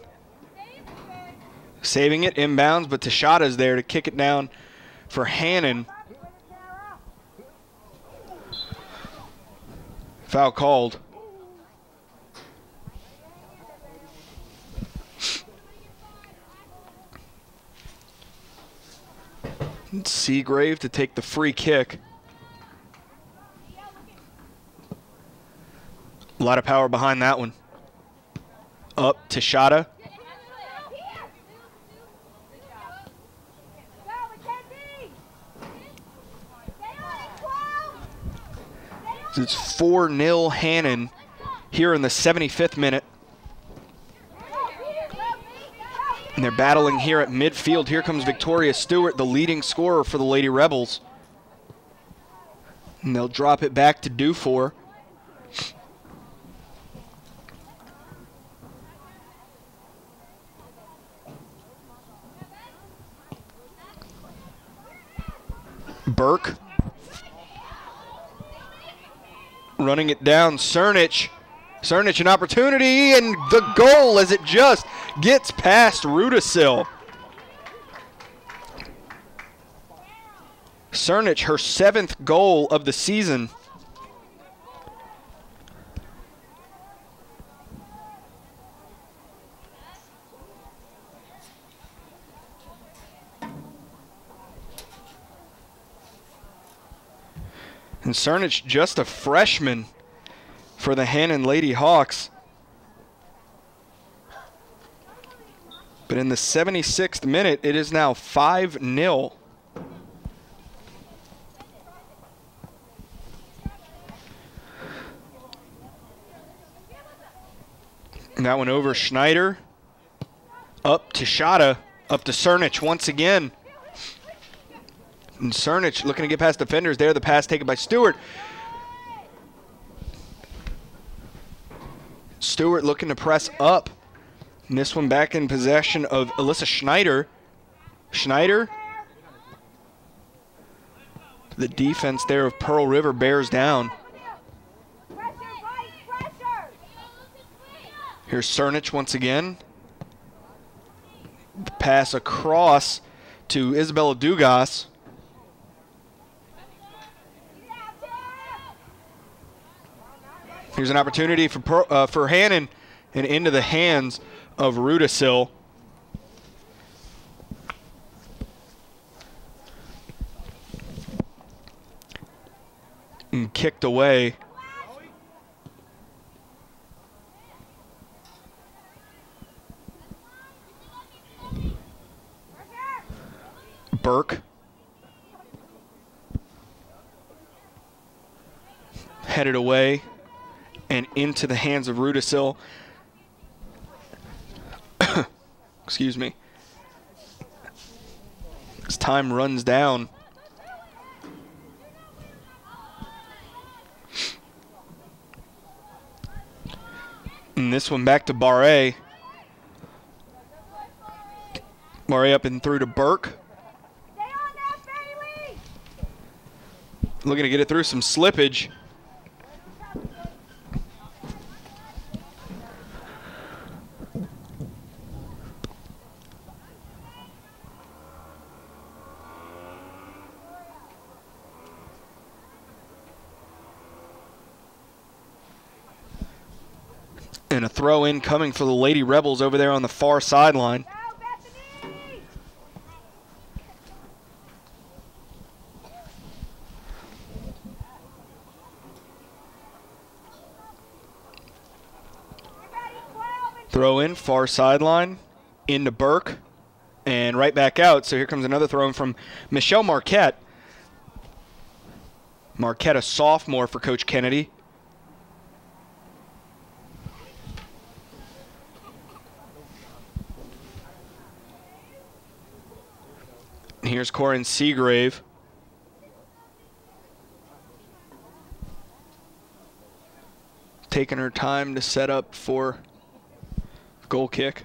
Speaker 1: Saving it, inbounds, but Tashada's there to kick it down for Hannan. Foul called. Seagrave to take the free kick. A lot of power behind that one. Up to Shada. It's 4-0 Hannan here in the 75th minute. And they're battling here at midfield. Here comes Victoria Stewart, the leading scorer for the Lady Rebels. And they'll drop it back to Dufour. Burke. Running it down, Cernich. Cernich an opportunity, and the goal as it just gets past Rudisil. Cernich, her 7th goal of the season. And Cernich, just a freshman for the Hannan Lady Hawks. But in the 76th minute, it is now 5-0. And that one over Schneider. Up to Shada. Up to Cernich once again. And Cernich looking to get past defenders there. The pass taken by Stewart. Stewart looking to press up. And this one back in possession of Alyssa Schneider. Schneider. The defense there of Pearl River bears down. Here's Cernich once again. The pass across to Isabella Dugas. Here's an opportunity for Hannan and into the hands of Rudisil. And kicked away. Burke. Headed away and into the hands of Rudisil. Excuse me. As time runs down. And this one back to Barre. Barre up and through to Burke. Looking to get it through some slippage. And a throw in coming for the Lady Rebels over there on the far sideline. Throw in, far sideline, into Burke, and right back out. So here comes another throw in from Michelle Marquette. Marquette, a sophomore for Coach Kennedy. Here's Corin Seagrave. Taking her time to set up for goal kick.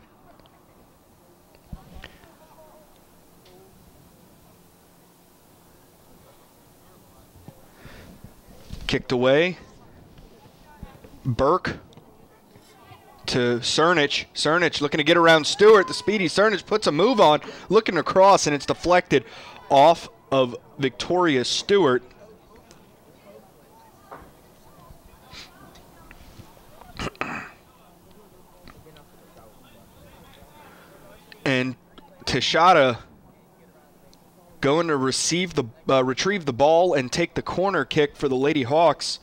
Speaker 1: Kicked away. Burke to Cernich. Cernich looking to get around Stewart. The speedy Cernich puts a move on, looking across, and it's deflected off of Victoria Stewart. And Teshada going to retrieve the ball and take the corner kick for the Lady Hawks,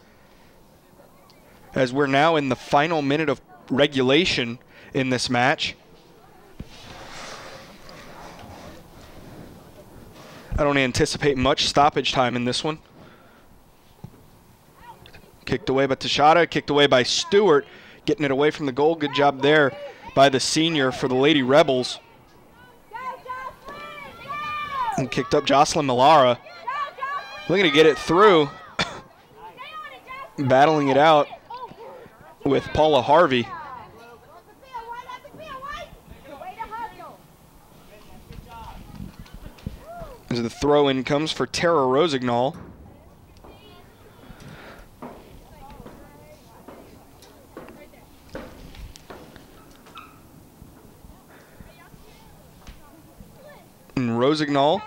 Speaker 1: as we're now in the final minute of regulation in this match. I don't anticipate much stoppage time in this one. Kicked away by Teshada, kicked away by Stewart, getting it away from the goal. Good job there by the senior for the Lady Rebels. And kicked up Jocelyn Millara. Looking to get it through. Battling it out with Paula Harvey. As the throw-in comes for Tara Rosignol. And Rosignol.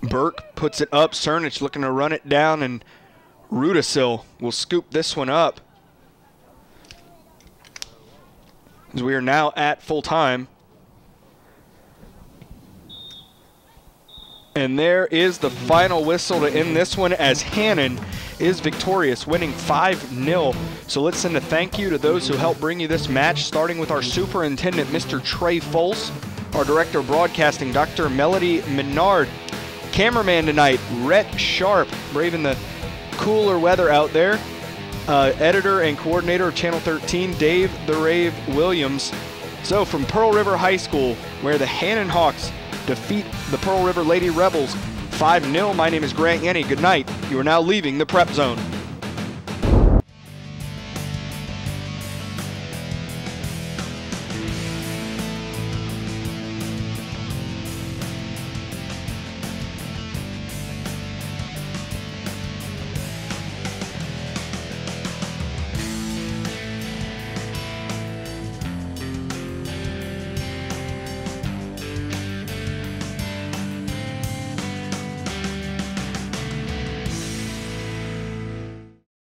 Speaker 1: Burke puts it up. Cernich looking to run it down, and Rudisil will scoop this one up. As we are now at full time. And there is the final whistle to end this one, as Hannan is victorious, winning 5-0. So let's send a thank you to those who helped bring you this match, starting with our superintendent, Mr. Trey Fols, our director of broadcasting, Dr. Melody Menard, cameraman tonight, Rhett Sharp, braving the cooler weather out there, editor and coordinator of Channel 13, Dave the Rave Williams. So from Pearl River High School, where the Hannan Hawks defeat the Pearl River Lady Rebels 5-0, my name is Grant Yenny. Good night. You are now leaving the Prep Zone.